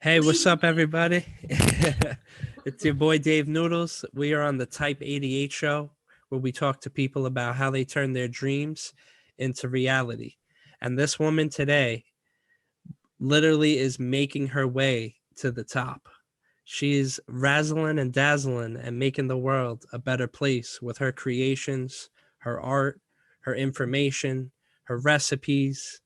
Hey, what's up, everybody? It's your boy Dave Noodles. We are on the Type 88 show where we talk to people about how they turn their dreams into reality. And this woman today literally is making her way to the top. She's razzling and dazzling and making the world a better place with her creations, her art, her information, her recipes,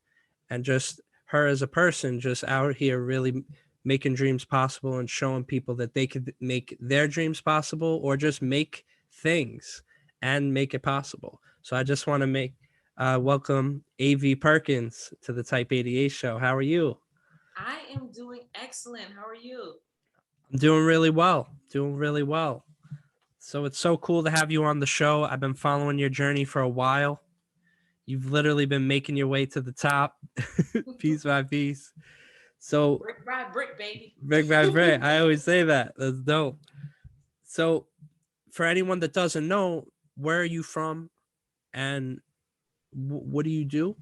and just her as a person just out here really making dreams possible and showing people that they could make their dreams possible or just make things and make it possible. So I just want to make welcome AV Perkins to the Type 88 show. How are you? I am doing excellent. How are you? I'm doing really well. Doing really well. So it's so cool to have you on the show. I've been following your journey for a while. You've literally been making your way to the top piece by piece. So Brick by brick, baby. Big Bad Bray. I always say that. That's dope. So, for anyone that doesn't know, where are you from, and what do you do?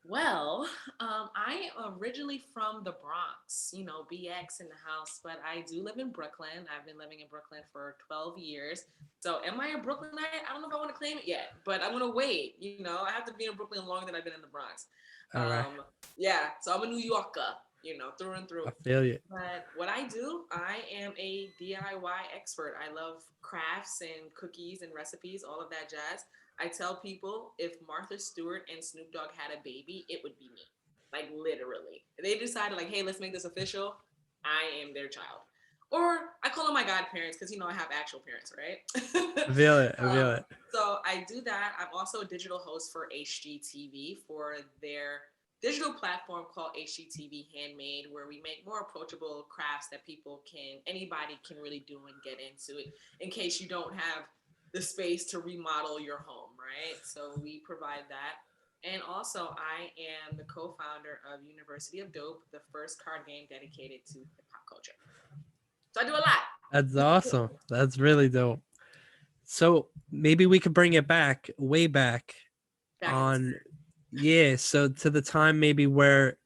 Well, I am originally from the Bronx, BX in the house, but I do live in Brooklyn. I've been living in Brooklyn for 12 years. So, am I a Brooklynite? I don't know if I want to claim it yet, but I'm going to wait. I have to be in Brooklyn longer than I've been in the Bronx. All right, Yeah, so I'm a New Yorker, through and I through. feel you. But what I do, I am a DIY expert. I love crafts and cookies and recipes, all of that jazz. I tell people if Martha Stewart and Snoop Dogg had a baby, it would be me. Like literally. If they decided like, hey, let's make this official, I am their child. Or I call them my godparents because I have actual parents, right? I feel it. I feel um, it. so I do that. I'm also a digital host for HGTV for their digital platform called HGTV Handmade, where we make more approachable crafts that anybody can really do and get into it in case you don't have the space to remodel your home, right? So we provide that. And also, I am the co-founder of University of Dope, the first card game dedicated to hip hop culture. So I do a That's lot. awesome. That's really dope. So maybe we could bring it back, way back Back in the on, yeah. So to the time maybe where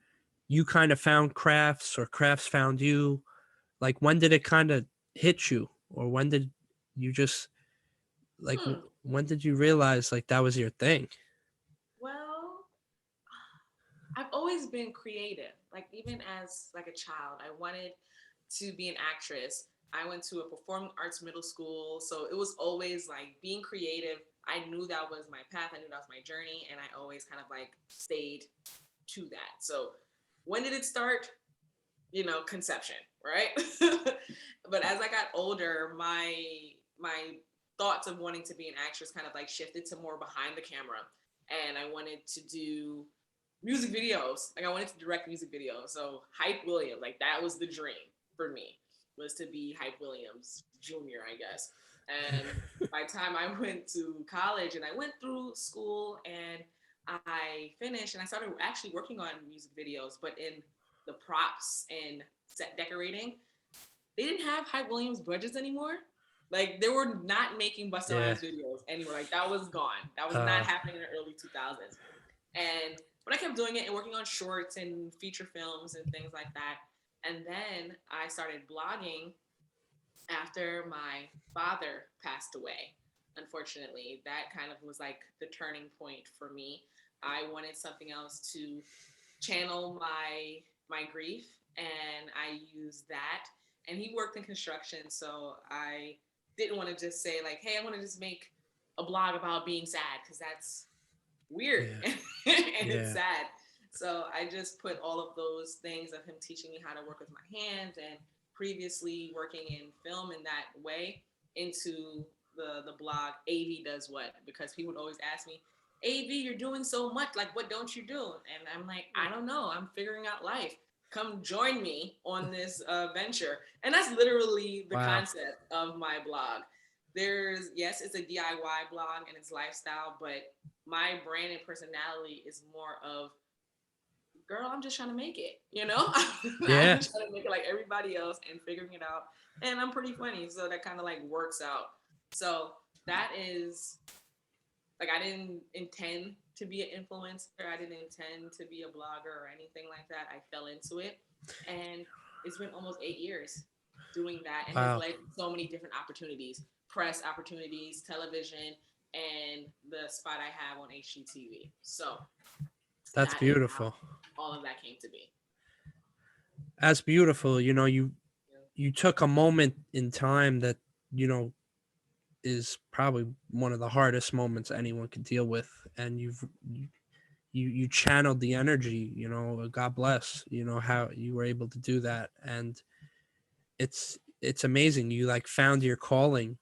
you kind of found crafts or crafts found you. Like when did it kind of hit you, or when did you just like hmm. when did you realize like that was your thing? Well, I've always been creative. Like even as like a child, I wanted to be an actress. I went to a performing arts middle school, so it was always like being creative. I knew that was my path. I knew that was my journey, and I always kind of like stayed to that. So when did it start? Conception, right? But as I got older, my thoughts of wanting to be an actress kind of like shifted to more behind the camera, and I wanted to do music videos. Like I wanted to direct music videos. So Hype Williams, like that was the dream for me, was to be Hype Williams Jr., I guess. And by the time I went to college and I went through school and I finished and I started actually working on music videos, but in the props and set decorating, they didn't have Hype Williams budgets anymore. Like they were not making Busta Yeah. Rhymes videos anymore. Like that was gone. That was not Uh, happening in the early 2000s. And but I kept doing it and working on shorts and feature films and things like that. And then I started blogging after my father passed away. Unfortunately, that kind of was like the turning point for me. I wanted something else to channel my grief, and I used that. And he worked in construction, so I didn't want to just say like, "Hey, I want to just make a blog about being sad," because that's weird yeah. and it's Yeah. sad. So I just put all of those things of him teaching me how to work with my hands and previously working in film in that way into the blog AV does what, because people would always ask me, AV, you're doing so much, like what don't you do? And I'm like, I don't know, I'm figuring out life. Come join me on this venture. And that's literally the Wow. concept of my blog. There's, yes, it's a DIY blog and it's lifestyle, but my brand and personality is more of, girl, I'm just trying to make it, I'm Yeah. trying to make it like everybody else and figuring it out. And I'm pretty funny, so that kind of like works out. So that is like, I didn't intend to be an influencer. I didn't intend to be a blogger or anything like that. I fell into it, and it's been almost 8 years doing that, and has Wow, led to so many different opportunities, press opportunities, television, and the spot I have on HGTV. So that's that is how beautiful. all of that came to be. That's beautiful. You took a moment in time that you know is probably one of the hardest moments anyone could deal with, and you channeled the energy. God bless. How you were able to do that, and it's amazing. You like found your calling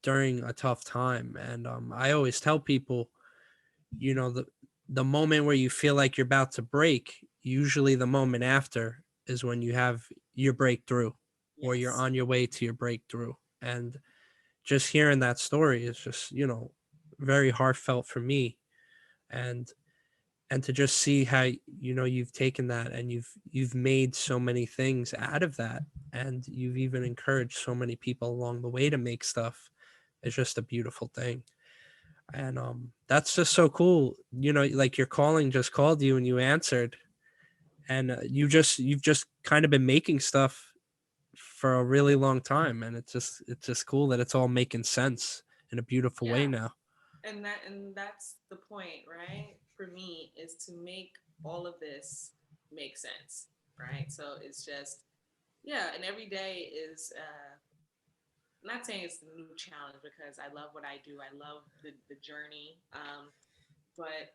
during a tough time, and I always tell people, the moment where you feel like you're about to break, usually the moment after is when you have your breakthrough, or you're Yes. on your way to your breakthrough. And just hearing that story is just very heartfelt for me. And and to just see how you've taken that, and you've made so many things out of that, and you've even encouraged so many people along the way to make stuff. It's just a beautiful thing. And that's just so cool. Like your calling just called you and you answered, and you've just kind of been making stuff for a really long time, and it's just cool that it's all making sense in a beautiful way Yeah. now. And that's the point, right? For me, is to make all of this make sense, right? So it's just, yeah, and every day is not saying it's a new challenge, because I love what I do. I love the journey. But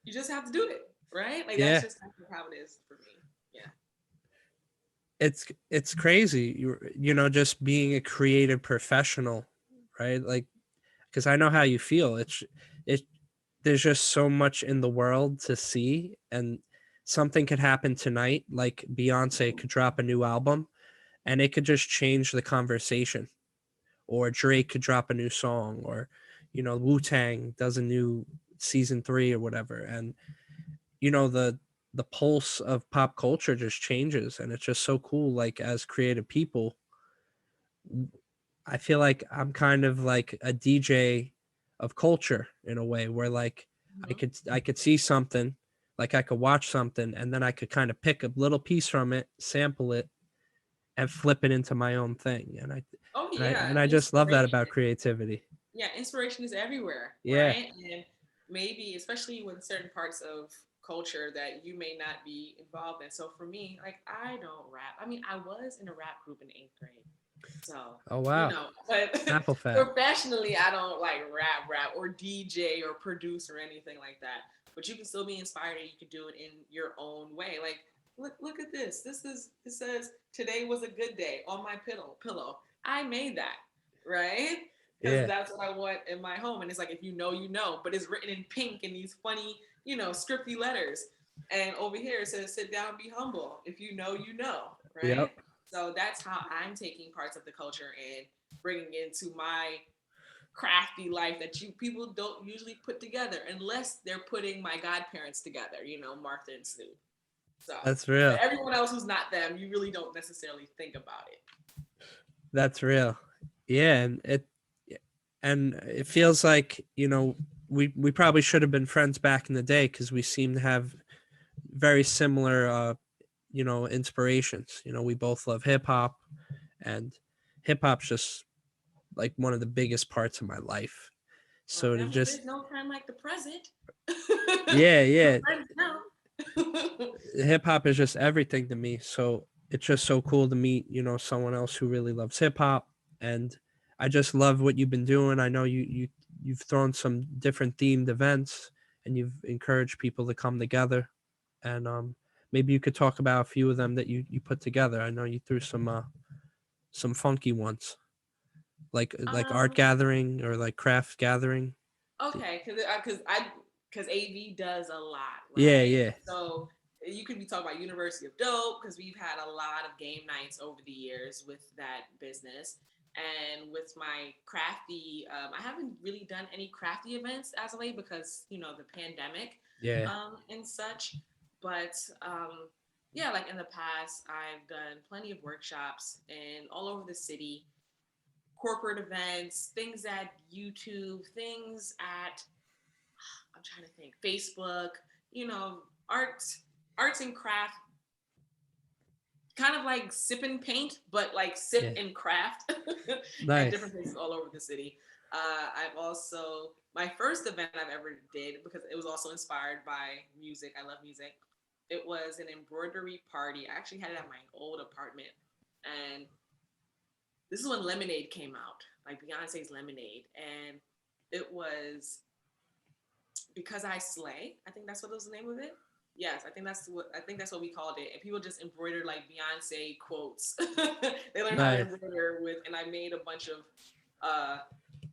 you just have to do it, right? Like that's Yeah, just how it is for me. Yeah. it's crazy. Just being a creative professional, right? Like, because I know how you feel. It there's just so much in the world to see, and something could happen tonight, like Beyonce could drop a new album, and it could just change the conversation, or Drake could drop a new song, or Wu-Tang does a new season 3 or whatever, and the pulse of pop culture just changes, and it's just so cool. Like, as creative people, I feel like I'm kind of like a DJ of culture in a way, where like I Mm-hmm. could I could see something, like I could watch something, and then I could kind of pick a little piece from it, sample it, and flip it into my own thing. And I Oh and I yeah, and I just love that about inspiration. creativity. Yeah, inspiration is everywhere, Yeah. right? And maybe, especially with certain parts of culture that you may not be involved in. So for me, like I don't rap. I mean, I was in a rap group in 8th grade. So, Oh wow. but Apple fat. professionally, I don't like rap or DJ or produce or anything like that. But you can still be inspired, and you can do it in your own way. Like, look at this. It says today was a good day on my pillow. I made that, right? Because Yeah. that's what I want in my home. And it's like, if you know, you know, but it's written in pink in these funny, scripty letters. And over here it says, sit down, be humble. If you know, you know, right? Yep. So that's how I'm taking parts of the culture and bringing into my crafty life that you people don't usually put together, unless they're putting my godparents together, Martha and Snoop. So, That's but real. everyone else who's not them, you really don't necessarily think about it. That's real. Yeah, and it feels like, we probably should have been friends back in the day, because we seem to have very similar inspirations. We both love hip hop, and hip hop's just like one of the biggest parts of my life. Well, So to just there's no time like the present. yeah, The yeah, present now. hip hop is just everything to me. So it's just so cool to meet, someone else who really loves hip hop. And I just love what you've been doing. I know you've thrown some different themed events, and you've encouraged people to come together. And maybe you could talk about a few of them that you put together. I know you threw some funky ones, like art um, gathering, or like craft gathering. okay, because AV does a lot, Yeah, right? yeah, So you could be talking about University of Dope, because we've had a lot of game nights over the years with that business. And with my crafty, I haven't really done any crafty events as of late, because the pandemic, yeah, and such. But yeah, like in the past, I've done plenty of workshops and all over the city, corporate events, things at YouTube, things at I'm trying to think, Facebook, you know, arts and craft, kind of like sip and paint, but like sip Yeah. and craft at Nice. different places all over the city. I've also, my first event I've ever did, because it was also inspired by music. I love music. It was an embroidery party. I actually had it at my old apartment. And this is when Lemonade came out, like Beyonce's Lemonade. And it was Because I Slay. I think that's what was the name of it. Yes, I think that's what we called it. And people just embroidered like Beyonce quotes. They learned how to Nice. embroider with, and I made a bunch of uh,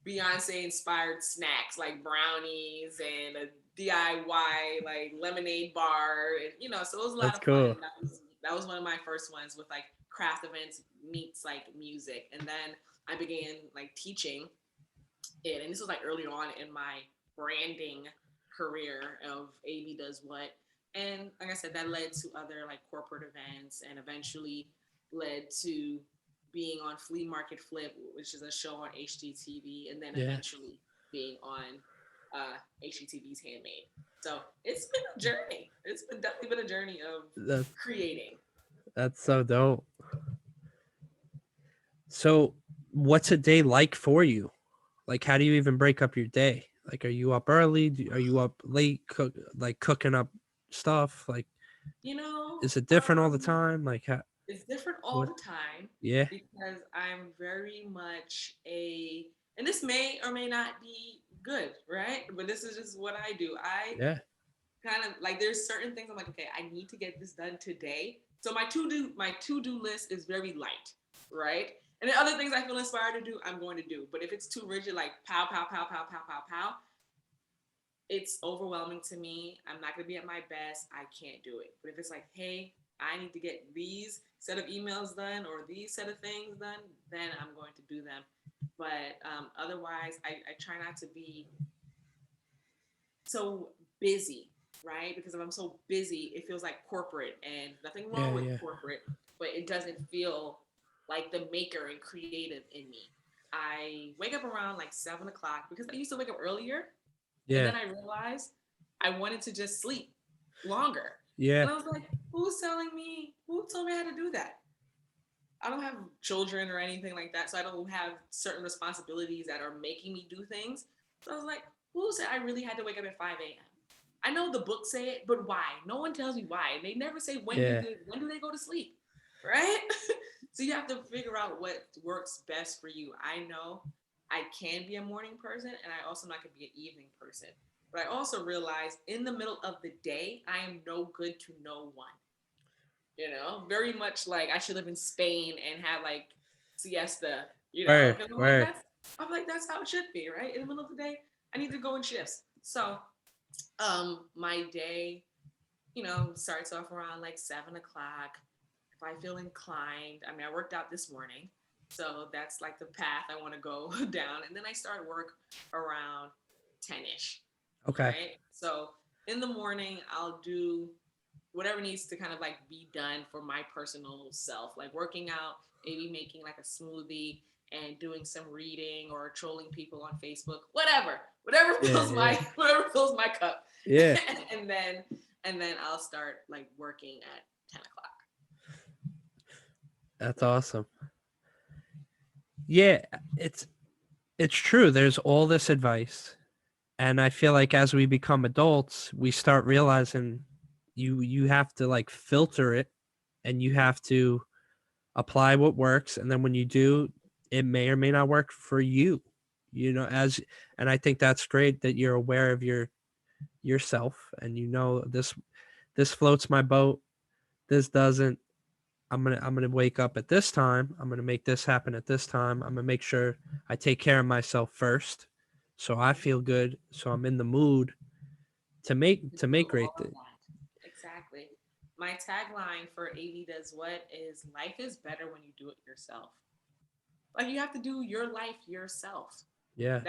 Beyonce inspired snacks like brownies and a DIY like lemonade bar, and so it was a lot That's of fun. cool. That was one of my first ones with like craft events meets like music, and then I began like teaching it, and this was like early on in my branding career of AB Does What. And like I said, that led to other like corporate events, and eventually led to being on Flea Market Flip, which is a show on HGTV, and then Yeah. eventually being on HGTV's Handmade. So it's been a journey. It's been definitely been a journey of That's creating. that's so dope. So, what's a day like for you? Like, how do you even break up your day? Like, are you up early? Are you up late? Cooking up stuff? Like, You know, is it different all the time? Like, it's different all what? the time Yeah, because I'm very much and this may or may not be good, right? But this is just what I do. I yeah, kind of like, there's certain things I'm like, okay, I need to get this done today. So my to do list is very light, right? And then other things I feel inspired to do, I'm going to do. But if it's too rigid, like pow, pow, pow, pow, pow, pow, pow, it's overwhelming to me. I'm not going to be at my best. I can't do it. But if it's like, hey, I need to get these set of emails done or these set of things done, then I'm going to do them. But otherwise, I try not to be so busy, right? Because if I'm so busy, it feels like corporate, and nothing wrong yeah, with yeah, corporate, but it doesn't feel like the maker and creative in me. I wake up around like 7 o'clock because I used to wake up earlier, and yeah, then I realized I wanted to just sleep longer. yeah, And I was like, who's telling me? Who told me how to do that? I don't have children or anything like that, so I don't have certain responsibilities that are making me do things. So I was like, who said I really had to wake up at 5 a.m.? I know the books say it, but why? No one tells me why. They never say yeah. when do they go to sleep, right? So you have to figure out what works best for you. I know I can be a morning person, and I also not gonna be an evening person. But I also realize in the middle of the day, I am no good to no one. Very much like I should live in Spain and have like siesta, Where, because where? I'm like, that's how it should be, right? In the middle of the day, I need to go in shifts. So, my day, starts off around like 7 o'clock. If I feel inclined, I mean, I worked out this morning, so that's like the path I want to go down, and then I start work around 10ish, Okay. right? So in the morning, I'll do whatever needs to kind of like be done for my personal self, like working out, maybe making like a smoothie and doing some reading or trolling people on Facebook, whatever Yeah, fills my yeah, whatever fills my cup. yeah. and then I'll start like working at 10 o'clock. That's awesome. Yeah, it's true. There's all this advice, and I feel like as we become adults, we start realizing you have to like filter it, and you have to apply what works, and then when you do, it may or may not work for you. As and I think that's great that you're aware of yourself, and this floats my boat, this doesn't. I'm gonna wake up at this time. I'm gonna make this happen at this time. I'm gonna make sure I take care of myself first, so I feel good. So I'm in the mood to Do make great all of things. that. Exactly. My tagline for AV Does What is life is better when you do it yourself. Like, you have to do your life yourself. Yeah,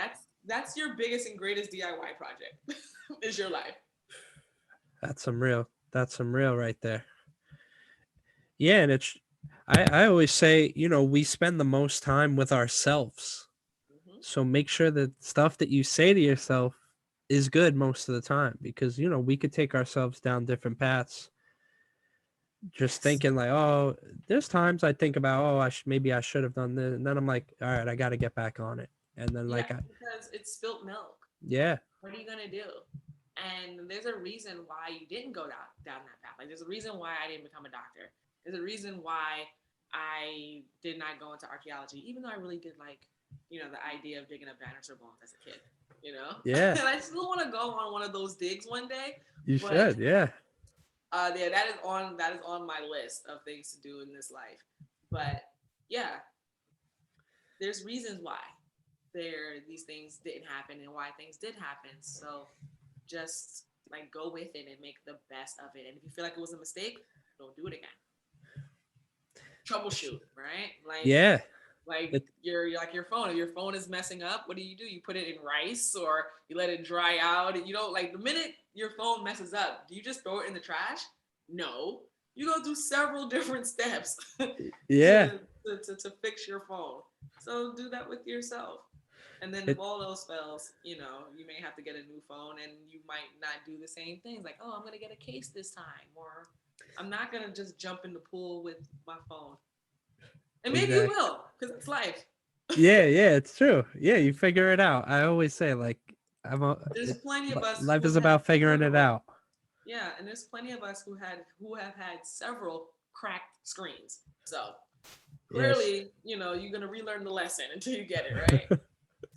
That's your biggest and greatest DIY project is your life. that's some real. That's some real right there. Yeah, and I always say, we spend the most time with ourselves. Hmm. So make sure that stuff that you say to yourself is good most of the time, because we could take ourselves down different paths, just Yes. thinking like, oh, there's times I think about, oh, maybe I should have done this, and then I'm like, all right, I got to get back on it, and then Yeah, like because it's spilt milk. yeah, What are you gonna do? And there's a reason why you didn't go down that path. Like there's a reason why I didn't become a doctor. There's a reason why I did not go into archaeology, even though I really did like, the idea of digging up dinosaur bones as a kid. yeah, And I still want to go on one of those digs one day. you But should, yeah, yeah, that is on my list of things to do in this life. But yeah, there's reasons why these things didn't happen and why things did happen. So just like go with it and make the best of it. And if you feel like it was a mistake, don't do it again. Troubleshoot, right? Like yeah, like it, your phone. If your phone is messing up, what do? You put it in rice or you let it dry out. Like the minute your phone messes up, do you just throw it in the trash? No. You go through several different steps to, yeah, to fix your phone. So do that with yourself. And then if it, all else fails, you may have to get a new phone and you might not do the same things. Like, oh, I'm going to get a case this time. Or I'm not going to just jump in the pool with my phone. And maybe you exactly. will, because it's life. Yeah, yeah, it's true. Yeah, you figure it out. I always say like, There's plenty of us life who is have had about figuring it several. out. Yeah, and there's plenty of us who have had several cracked screens. So Yes. clearly, you're gonna relearn the lesson until you get it right.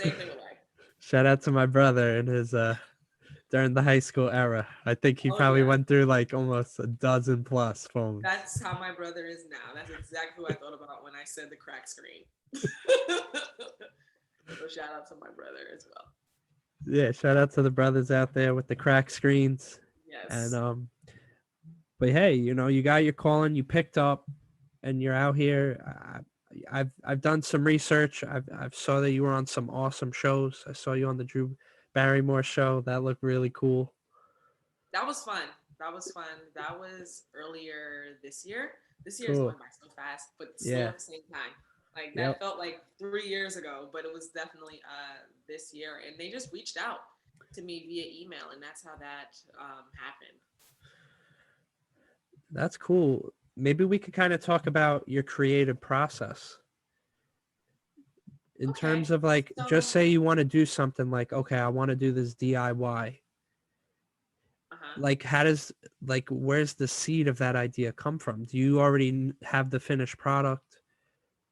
Same thing with life. Shout out to my brother and his during the high school era. I think he Oh probably yeah, went through like almost a dozen plus phones. that's how my brother is now. That's exactly what I thought about when I said the crack screen. So shout out to my brother as well. Yeah, shout out to the brothers out there with the crack screens. And Yes. but hey, you got your calling, you picked up, and you're out here. I've done some research. I've saw that you were on some awesome shows. I saw you on the Drew Barrymore show. That looked really cool. That was fun. That was fun. That was earlier this year. This year is Cool. going by so fast, but slow Yeah. at the same time. Like that Yep. felt like 3 years ago, but it was definitely this year. And they just reached out to me via email, and that's how that happened. That's cool. Maybe we could kind of talk about your creative process in Okay, terms of like, just so say you want to do something like, okay, I want to do this DIY. uh-huh. Like, where's the seed of that idea come from? Do you already have the finished product?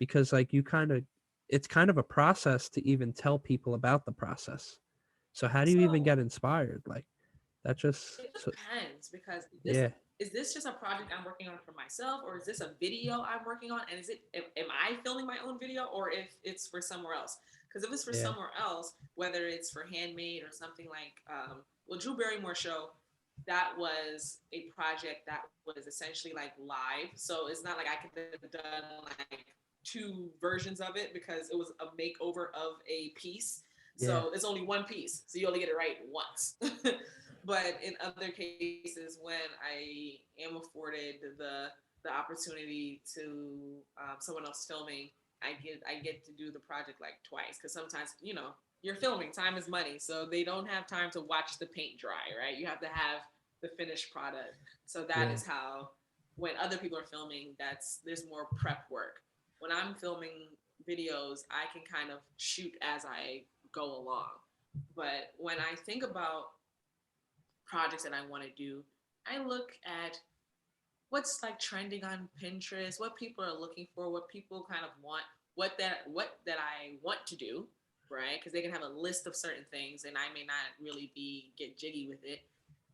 Because like it's kind of a process to even tell people about the process. So how do you even So get inspired? Like that just, it so, depends because this yeah, is this just a project I'm working on for myself, or is this a video I'm working on? And am I filming my own video, or if it's for somewhere else? Because if it's for yeah, somewhere else, whether it's for handmade or something like, Drew Barrymore show, that was a project that was essentially like live. So it's not like I could have done like two versions of it because it was a makeover of a piece. yeah, So it's only one piece. So you only get it right once. But in other cases, when I am afforded the opportunity to someone else filming, I get to do the project like twice because sometimes you're filming, time is money, so they don't have time to watch the paint dry, right? You have to have the finished product. So that yeah, is how when other people are filming, there's more prep work. When I'm filming videos, I can kind of shoot as I go along. But when I think about projects that I want to do, I look at what's like trending on Pinterest, what people are looking for, what people kind of want, what that I want to do, right? Because they can have a list of certain things, and I may not really get jiggy with it,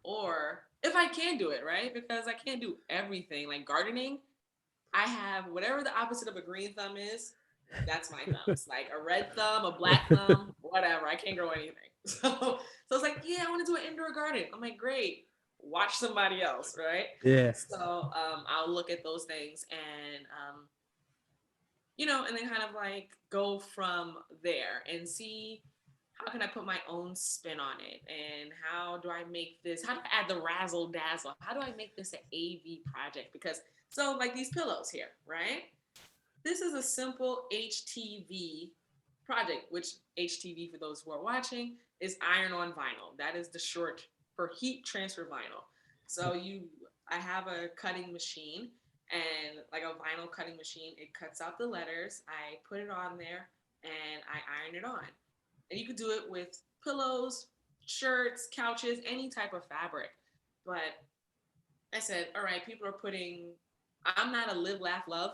or if I can do it, right? Because I can't do everything. Like gardening, I have whatever the opposite of a green thumb is. That's my thumbs. Like a red thumb, a black thumb, whatever. I can't grow anything. So it's like, yeah, I want to do an indoor garden. I'm like, great. Watch somebody else, right? yeah, So I'll look at those things and and then kind of like go from there and see how can I put my own spin on it, and how do I make this? How do I add the razzle dazzle? How do I make this an AV project? Because like these pillows here, right? This is a simple HTV project, which HTV, for those who are watching, is iron on vinyl. That is the short for heat transfer vinyl. So I have a cutting machine, and like a vinyl cutting machine, it cuts out the letters. I put it on there and I iron it on. And you could do it with pillows, shirts, couches, any type of fabric. But I said, all right, people are putting. I'm not a live, laugh, love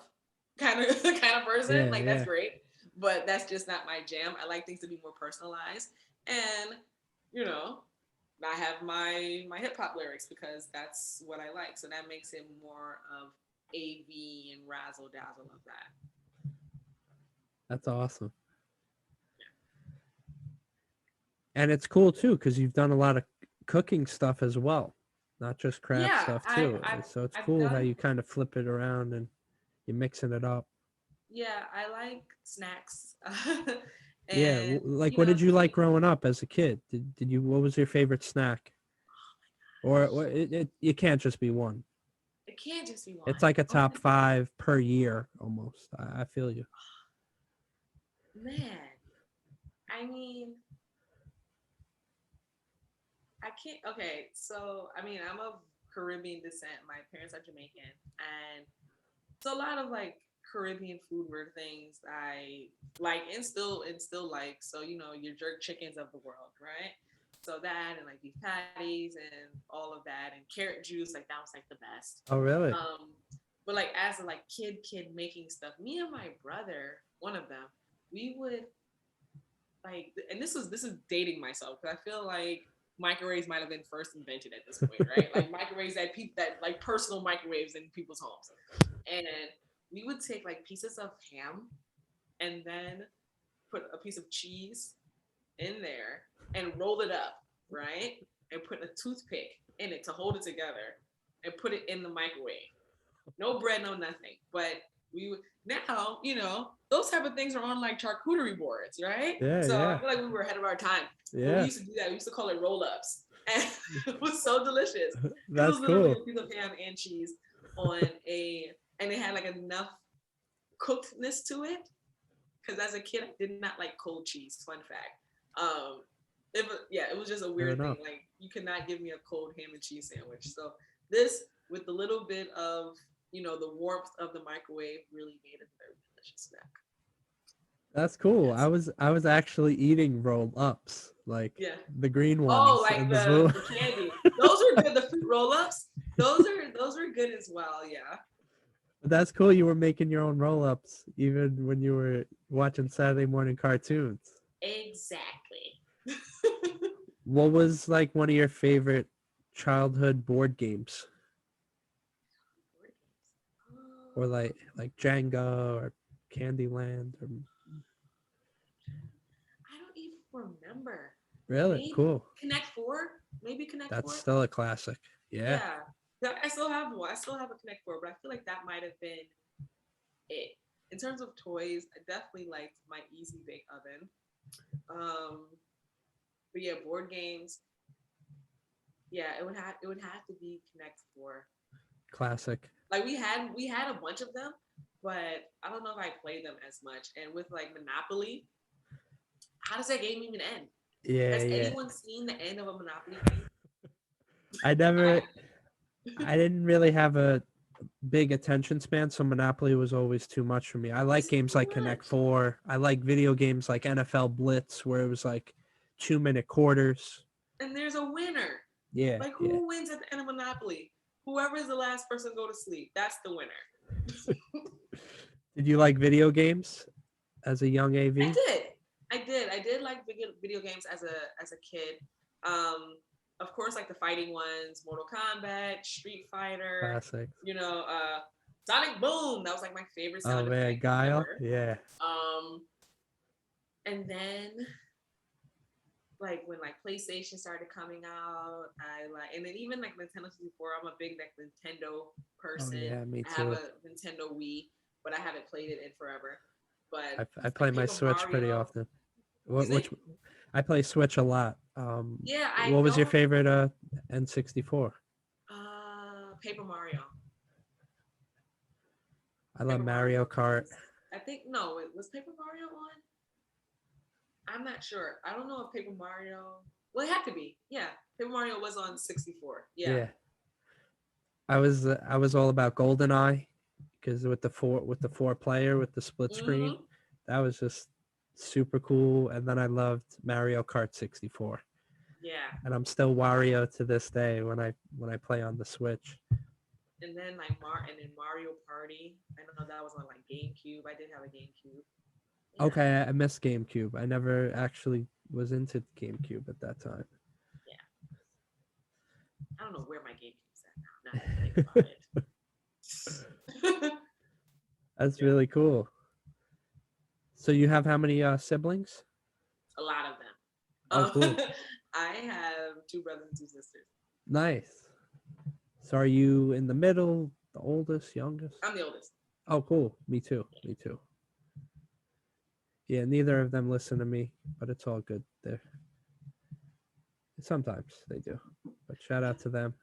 kind of person. Yeah, Like that's yeah. great, but that's just not my jam. I like things to be more personalized, and you know, I have my hip hop lyrics because that's what I like. So that makes it more of AV and razzle dazzle of that. That's awesome. And it's cool too because you've done a lot of cooking stuff as well, not just craft Yeah, stuff too. So it's I've cool how done. you kind of flip it around and you're mixing it up. Yeah, I like snacks, Yeah, and like what did you like growing up as a kid? Did you what was your favorite snack? Or it can't just be one. it can't just be It's one. like a Oh top 5 per year almost. I feel you. man, I mean, I can't. Okay, so I mean, I'm of Caribbean descent. My parents are Jamaican, and so a lot of like Caribbean food were things I like and still like. So your jerk chickens of the world, right? So that and like beef patties and all of that and carrot juice, like that was like the best. Oh, really? Um, but like as a like kid making stuff, me and my brother, one of them, we would like, and this is dating myself because I feel like microwaves might have been first invented at this point, right? Like microwaves that like personal microwaves in people's homes, and we would take like pieces of ham and then put a piece of cheese in there and roll it up, right? And put a toothpick in it to hold it together and put it in the microwave. No bread, no nothing. But we would now, those type of things are on like charcuterie boards, right? Yeah, So I yeah. feel like we were ahead of our time. But we Yeah. used to do that. We used to call it roll-ups. And it was so delicious. Because it That's was literally cool. a piece of ham and cheese on and it had like enough cookedness to it. Because as a kid, I did not like cold cheese. Fun fact. It was just a Fair weird thing. enough. Like you could not give me a cold ham and cheese sandwich. So this, with a little bit of the warmth of the microwave, really made it a very delicious snack. That's cool. Yes. I was actually eating roll ups, like Yeah. the green Oh, ones like and the the blue. the candy. Those are good. The fruit roll-ups. Those are good as well. Yeah. But that's cool. You were making your own roll ups even when you were watching Saturday morning cartoons. Exactly. What was like one of your favorite childhood board games, or like Jenga or Candyland? Or I don't even remember. really Maybe cool. Connect Four. Maybe Connect That's Four. still a classic. Yeah, Yeah. I still have one. I still have a Connect Four, but I feel like that might have been it. In terms of toys, I definitely liked my Easy Bake Oven. Um, but yeah, board games. Yeah, it would have to be Connect Four. classic. Like we had a bunch of them, but I don't know if I played them as much. And with like Monopoly, how does that game even end? Yeah, Has yeah. anyone seen the end of a Monopoly game? I I never I didn't really have a big attention span, so Monopoly was always too much for me. I like it's games too like Connect much. Four. I like video games like NFL Blitz, where it was like 2 minute quarters. And there's a winner. Yeah, Like yeah. who wins at the end of Monopoly? Whoever is the last person to go to sleep, that's the winner. Did you like video games as a young I AV? did. I did like video games as a kid. Um, of course, like the fighting ones, Mortal Kombat, Street Fighter, Classic. Sonic Boom. That was like my favorite Oh sound man, effect Guile. ever. Yeah. Um, and then like when like PlayStation started coming out, I like, and then even like Nintendo 64. I'm a big like Nintendo Oh person. yeah, me I have too. a Nintendo Wii, but I haven't played it in forever. But I play like my Paper Switch pretty Mario, often. excuse me. Which I play Switch a lot. Yeah, I What was your don't. favorite N64? Paper Mario. I love Paper Mario Mario Kart. was. I think no, it was Paper Mario on. I'm not sure. I don't know if Paper Mario. Well, it had to be. Yeah, Paper Mario was on 64. Yeah. Yeah, I was all about GoldenEye because with the four player with the split screen, Hmm. that was just super cool. And then I loved Mario Kart 64, Yeah. and I'm still Wario to this day when I play on the Switch. And then and then Mario Party. I know that was on like GameCube. I did have a GameCube. Yeah. Okay, I missed GameCube. I never actually was into GameCube at that time. Yeah. I don't know where my GameCube's at now. Now that I think about it. That's Yeah. really cool. So you have how many siblings? A lot of them. Oh, cool. I have two brothers and two sisters. Nice. So are you in the middle, the oldest, youngest? I'm the oldest. Oh, cool. Me too. Me too. Yeah, neither of them listen to me, but it's all good. Sometimes they do. But shout out to them.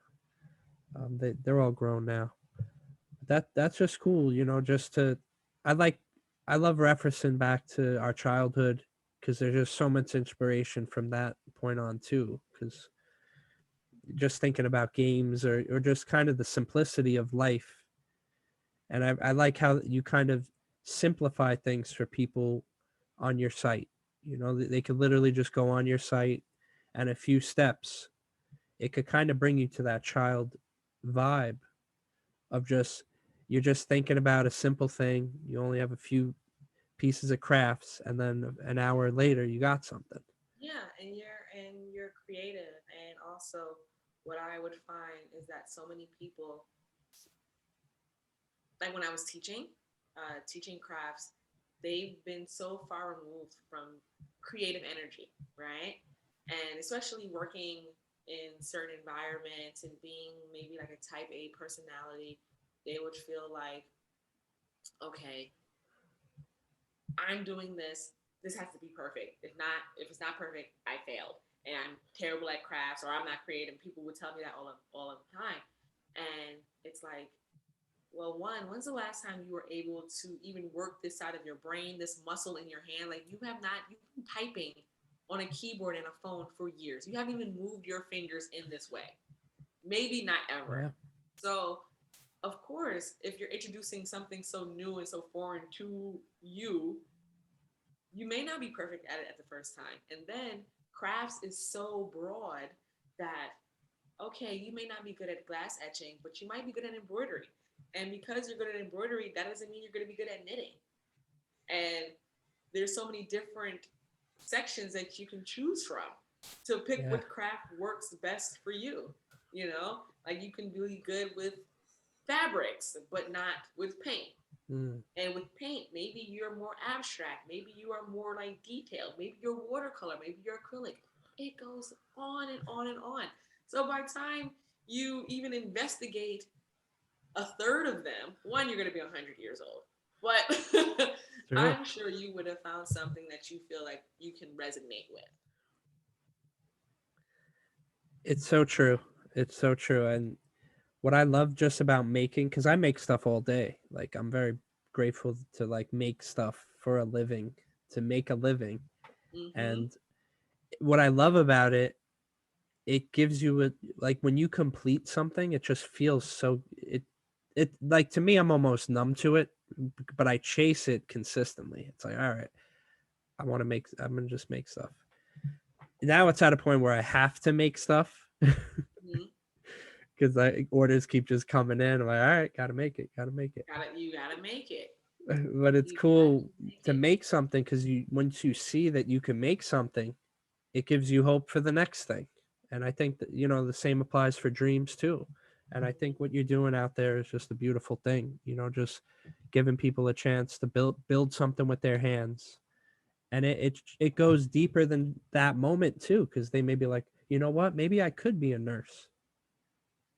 They're all grown now. That's just cool, just to I like I love referencing back to our childhood because there's just so much inspiration from that point on too. Because just thinking about games or just kind of the simplicity of life. And I like how you kind of simplify things for people on your site. They could literally just go on your site and a few steps, it could kind of bring you to that child vibe of just you're just thinking about a simple thing. You only have a few pieces of crafts, and then an hour later, you got something. Yeah, and you're creative, and also what I would find is that so many people, like when I was teaching crafts, they've been so far removed from creative energy, right? And especially working in certain environments and being maybe like a type A personality, they would feel like, okay, I'm doing this. This has to be perfect. If it's not perfect, I failed. And I'm terrible at crafts or I'm not creative. People would tell me that all of the time. And it's like, well, when's the last time you were able to even work this side of your brain, this muscle in your hand? Like you've been typing on a keyboard and a phone for years. You haven't even moved your fingers in this way. Maybe not ever. Yeah. So of course, if you're introducing something so new and so foreign to you, you may not be perfect at it at the first time. And then crafts is so broad that, okay, you may not be good at glass etching, but you might be good at embroidery. And because you're good at embroidery, that doesn't mean you're going to be good at knitting. And there's so many different sections that you can choose from to pick Yeah. what craft works best for you. Like you can be good with fabrics, but not with paint. Mm. And with paint, maybe you're more abstract, maybe you are more like detailed, maybe you're watercolor, maybe you're acrylic. It goes on and on and on. So by the time you even investigate a third of them, one, you're going to be 100 years old. But True. I'm sure you would have found something that you feel like you can resonate with. It's so true. It's so true. And what I love just about making, because I make stuff all day. Like I'm very grateful to like make stuff for a living, to make a living. Mm-hmm. And what I love about it, it gives you a like when you complete something, it just feels so it like to me, I'm almost numb to it, but I chase it consistently. It's like, all right, I'm gonna just make stuff. Now it's at a point where I have to make stuff Mm-hmm. because orders keep just coming in. I'm like, all right, gotta make it. You gotta make it. But it's You got to cool make to it. make something because once you see that you can make something, it gives you hope for the next thing. And I think that the same applies for dreams too. And I think what you're doing out there is just a beautiful thing. Just giving people a chance to build something with their hands. And it goes deeper than that moment too, because they may be like, you know what, maybe I could be a nurse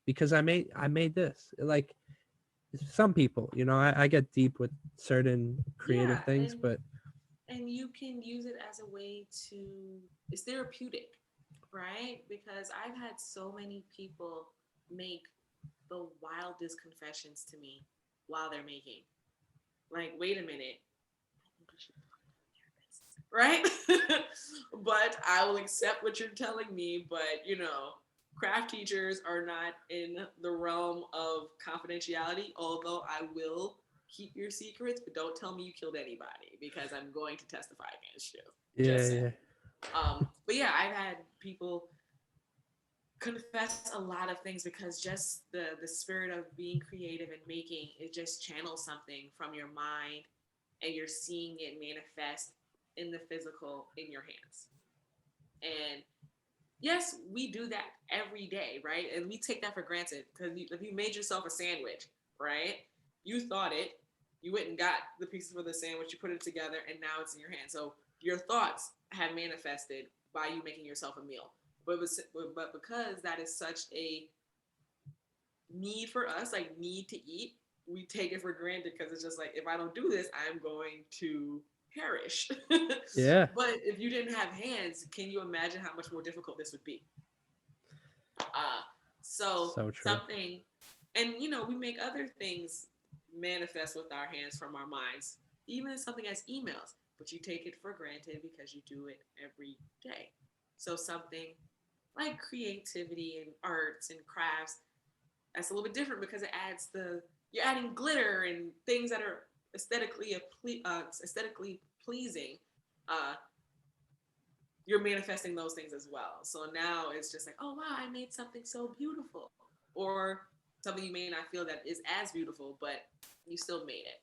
because I made this. Like some people, I get deep with certain creative Yeah, things, but and you can use it as a way to it's therapeutic, right? Because I've had so many people make the wildest confessions to me while they're making. Like, wait a minute, I think we should talk to a therapist. right? But I will accept what you're telling me. But craft teachers are not in the realm of confidentiality, although I will keep your secrets, but don't tell me you killed anybody because I'm going to testify against you. Yeah, Just saying. yeah. But yeah, I've had people confess a lot of things because just the spirit of being creative and making it just channels something from your mind, and you're seeing it manifest in the physical in your hands. And yes, we do that every day, right? And we take that for granted because if you made yourself a sandwich, right? You thought it, you went and got the pieces for the sandwich, you put it together, and now it's in your hand. So your thoughts have manifested by you making yourself a meal. But because that is such a need for us, like need to eat, we take it for granted because it's just like, if I don't do this, I'm going to perish. Yeah. But if you didn't have hands, can you imagine how much more difficult this would be? Uh, so So true. something, and we make other things manifest with our hands from our minds, even something as emails, but you take it for granted because you do it every day. So something like creativity and arts and crafts, that's a little bit different because it adds you're adding glitter and things that are aesthetically pleasing. Uh, you're manifesting those things as well. So now it's just like, oh wow, I made something so beautiful, or something you may not feel that is as beautiful, but you still made it.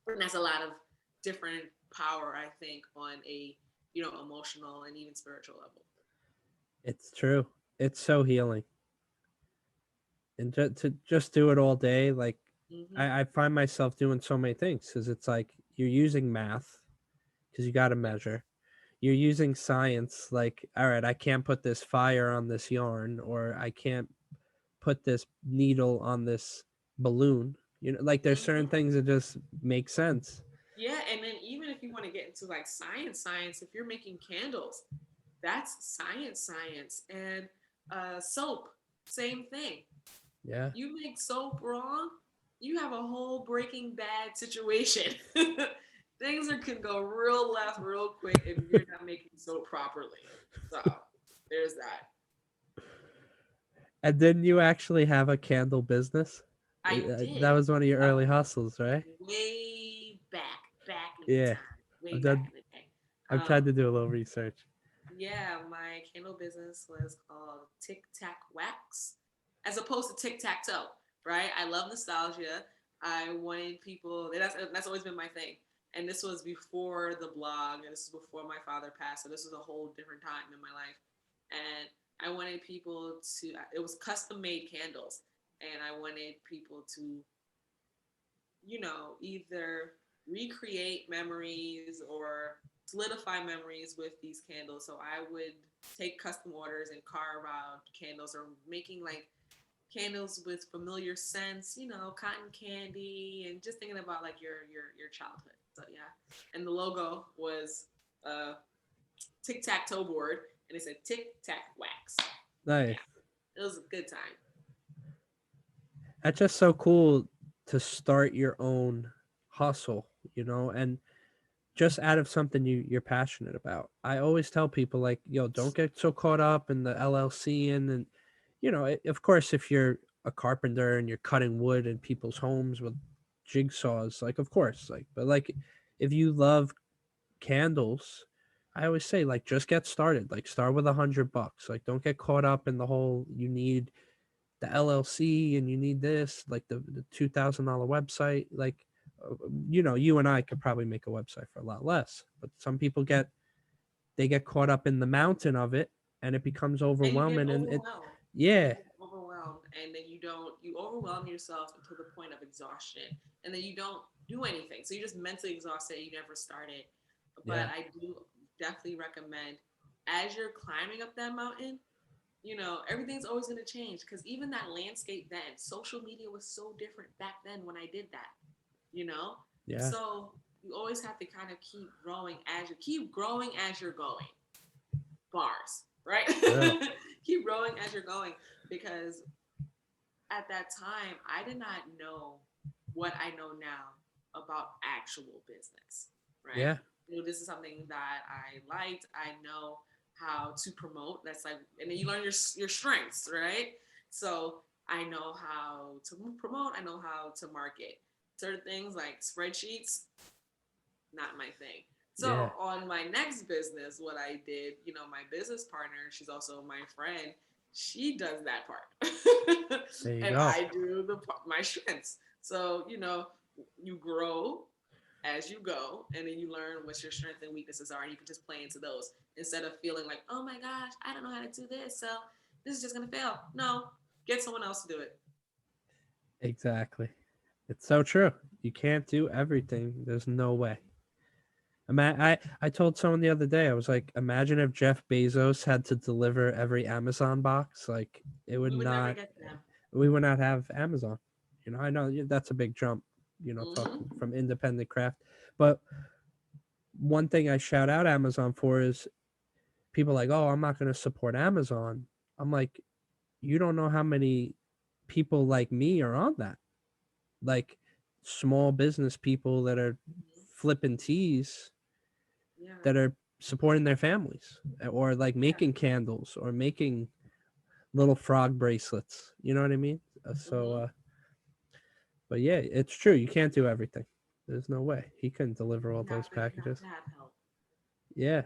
And that's a lot of different power, I think, on a emotional and even spiritual level. It's true. It's so healing. And to just do it all day, like Mm-hmm. I find myself doing so many things because it's like you're using math because you got to measure. You're using science, like, all right, I can't put this fire on this yarn, or I can't put this needle on this balloon. Like there's certain Mm-hmm. things that just make sense. Yeah, and then even if you want to get into like science, if you're making candles, that's science. And soap, same thing. Yeah. You make soap wrong, you have a whole Breaking Bad situation. Things can go real left real quick if you're not making soap properly. So there's that. And then you actually have a candle business. I That did was one of your early uh, hustles, right? way back in the Yeah. time, way I've back done in the day. I've tried to do a little research. Yeah, my candle business was called Tic Tac Wax, as opposed to Tic Tac Toe. Right? I love nostalgia. I wanted people. That's always been my thing. And this was before the blog, and this was before my father passed. So this was a whole different time in my life. And I wanted people to. It was custom made candles, and I wanted people to, either recreate memories or solidify memories with these candles. So I would take custom orders and carve out candles, or making like candles with familiar scents, cotton candy, and just thinking about like your childhood. So yeah, and the logo was a tic tac toe board, and it said Tic Tac Wax. Nice. Yeah, it was a good time. That's just so cool to start your own hustle, and just out of something you're passionate about. I always tell people, like, yo, don't get so caught up in the LLC and of course, if you're a carpenter and you're cutting wood in people's homes with jigsaws, like, of course, like, but like, if you love candles, I always say, like, just get started. Like, start with $100. Like, don't get caught up in the whole you need the LLC and you need this, like the $2,000 website. Like, you and I could probably make a website for a lot less, but some people get caught up in the mountain of it, and it becomes And you get overwhelming. And it, overwhelmed. You yeah, get overwhelmed, and then you overwhelm yourself until the point of exhaustion, and then you don't do anything. So you're just mentally exhausted. You never started. But yeah, I do definitely recommend, as you're climbing up that mountain, everything's always going to change, because even that landscape then, social media was so different back then when I did that, you know? yeah, So you always have to kind of keep growing as you're going. Bars, right? real, Keep growing as you're going, because at that time I did not know what I know now about actual business, right? yeah, knew this is something that I liked. I know how to promote. That's like, and then you learn your strengths, right? So I know how to promote. I know how to market. Certain things like spreadsheets, not my thing. Yeah, So on my next business, what I did, my business partner, she's also my friend. She does that part, there you and go. I do my strengths. So you grow as you go, and then you learn what your strengths and weaknesses are, and you can just play into those instead of feeling like, oh my gosh, I don't know how to do this, so this is just gonna fail. No, get someone else to do it. Exactly. It's so true. You can't do everything. There's no way. I told someone the other day, I was like, imagine if Jeff Bezos had to deliver every Amazon box. Like, it would We would never not, get to them. we would not have Amazon. I know that's a big jump, talking Mm-hmm. from independent craft. But one thing I shout out Amazon for is people like, oh, I'm not going to support Amazon. I'm like, you don't know how many people like me are on that. Like, small business people that are Mm-hmm. flipping teas Yeah, that are supporting their families or like yeah. making candles or making little frog bracelets. You know what I mean? Mm-hmm. But yeah, it's true. You can't do everything. There's no way he couldn't deliver all those You have packages. to have help. Yeah,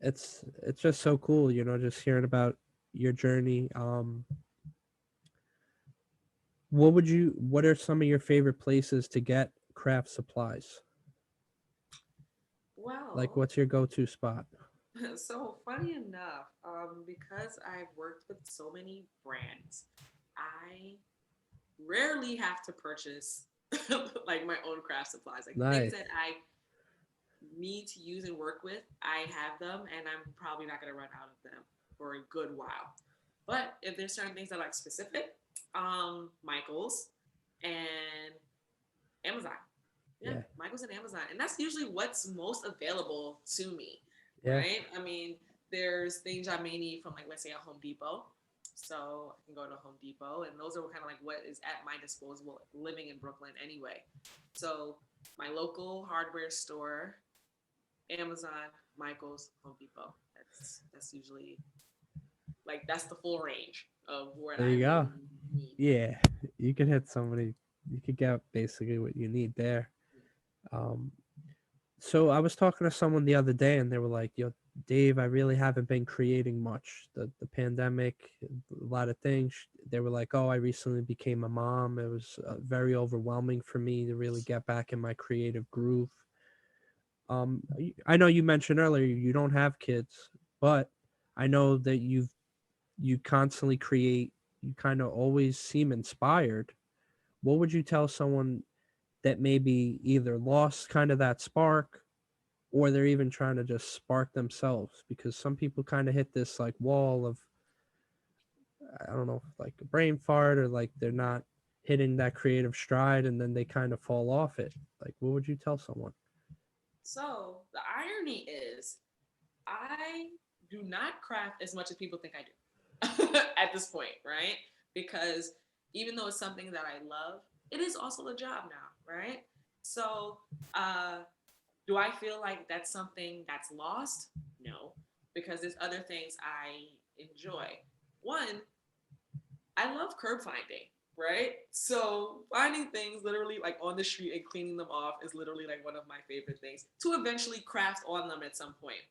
it's just so cool, just hearing about your journey. What are some of your favorite places to get craft supplies? Like, Well, what's your go-to spot? so funny enough, because I've worked with so many brands, I rarely have to purchase like my own craft supplies. Like the things Nice. that I need to use and work with, I have them, and I'm probably not going to run out of them for a good while. But if there's certain things that are like specific, Michaels and Amazon. Yeah, Yeah. Michaels and Amazon. And that's usually what's most available to me, Yeah. right? I mean, there's things I may need from, like, let's say a Home Depot. So I can go to Home Depot, and those are kind of like what is at my disposal living in Brooklyn anyway. So my local hardware store, Amazon, Michaels, Home Depot. That's usually like that's the full range of what There I you really go. need. Yeah, you could hit somebody. You could get basically what you need there. Um, so I was talking to someone the other day, and they were like, "Yo, Dave, I really haven't been creating much. The pandemic, a lot of things." They were like, "Oh, I recently became a mom. It was very overwhelming for me to really get back in my creative groove." I know you mentioned earlier you don't have kids, but I know that you constantly create. You kind of always seem inspired. What would you tell someone that maybe either lost kind of that spark or they're even trying to just spark themselves? Because some people kind of hit this like wall of, I don't know, like a brain fart, or like they're not hitting that creative stride and then they kind of fall off it. Like, what would you tell someone? So the irony is, I do not craft as much as people think I do at this point, right? Because even though it's something that I love, it is also a job now, right? So, uh, do I feel like that's something that's lost? No, because there's other things I enjoy. One, I love curb finding, right? So finding things literally like on the street and cleaning them off is literally like one of my favorite things to eventually craft on them at some point.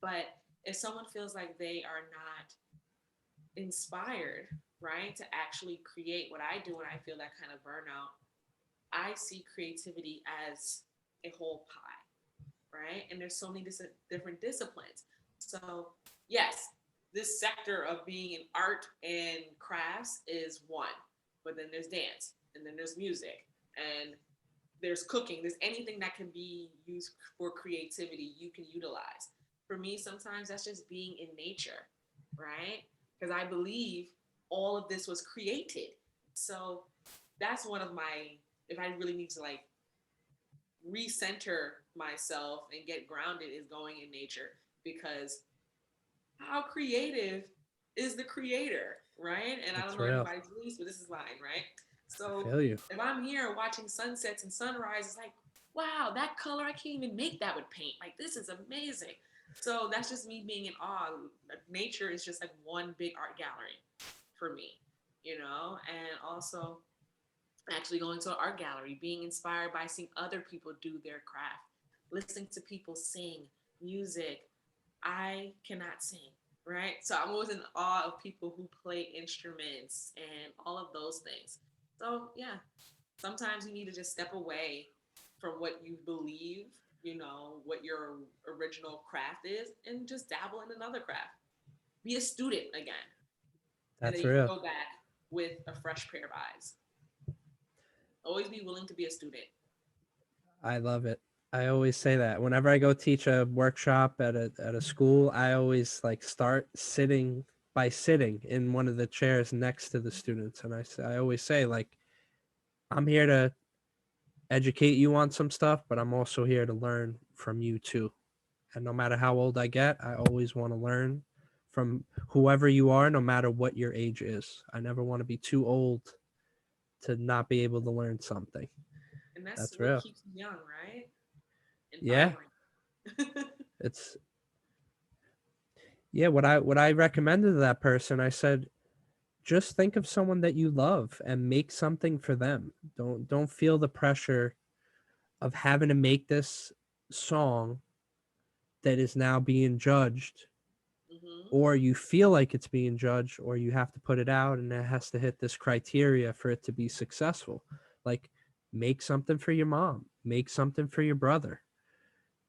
But if someone feels like they are not inspired, right, to actually create what I do when I feel that kind of burnout, I see creativity as a whole pie, right? And there's so many different disciplines. So, yes, this sector of being in art and crafts is one, but then there's dance, and then there's music, and there's cooking, there's anything that can be used for creativity you can utilize. For me, sometimes that's just being in nature, right? Because I believe all of this was created. So that's one of my, if I really need to like recenter myself and get grounded, is going in nature. Because how creative is the creator, right? And I don't That's know real. everybody's beliefs, but this is mine, right? I So feel you. if I'm here watching sunsets and sunrises, like, wow, that color, I can't even make that with paint. Like, this is amazing. So that's just me being in awe. Nature is just like one big art gallery for me, you know? And also actually going to an art gallery, being inspired by seeing other people do their craft, listening to people sing music. I cannot sing, right? So I'm always in awe of people who play instruments and all of those things. So yeah, sometimes you need to just step away from what you believe, you know, what your original craft is, and just dabble in another craft. Be a student again, and then That's you can real. go back with a fresh pair of eyes. Always be willing to be a student. I love it. I always say that whenever I go teach a workshop at a school, I always like start sitting by sitting in one of the chairs next to the students, and I always say like I'm here to educate you on some stuff, but I'm also here to learn from you too. And no matter how old I get, I always want to learn from whoever you are, no matter what your age is. I never want to be too old to not be able to learn something. And that's That's what real. keeps you young, right? And Yeah, vibrant. it's yeah. What I recommended to that person, I said, just think of someone that you love and make something for them. Don't feel the pressure of having to make this song that is now being judged, Hmm. or you feel like it's being judged, or you have to put it out and it has to hit this criteria for it to be successful. Like, make something for your mom, make something for your brother.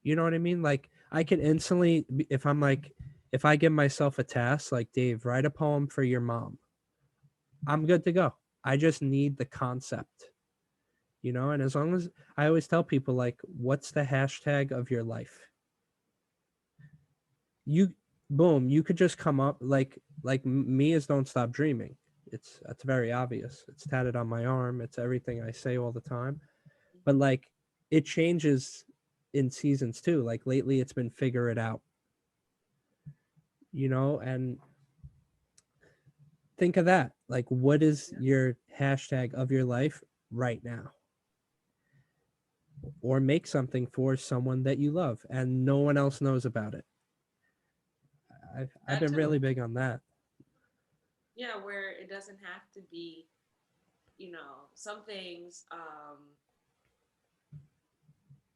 You know what I mean? Like, I can instantly, if I'm like, if I give myself a task, like, Dave, write a poem for your mom, I'm good to go. I just need the concept, you know? And as long as I always tell people, like, what's the hashtag of your life? You, boom, you could just come up like me is don't stop dreaming. It's very obvious. It's tatted on my arm. It's everything I say all the time. But Hmm. like, it changes in seasons too. Like lately it's been figure it out, you know? And think of that. Like, what is Yeah. your hashtag of your life right now? Or make something for someone that you love and no one else knows about it. I've That been too. really big on that. Yeah, where it doesn't have to be, some things,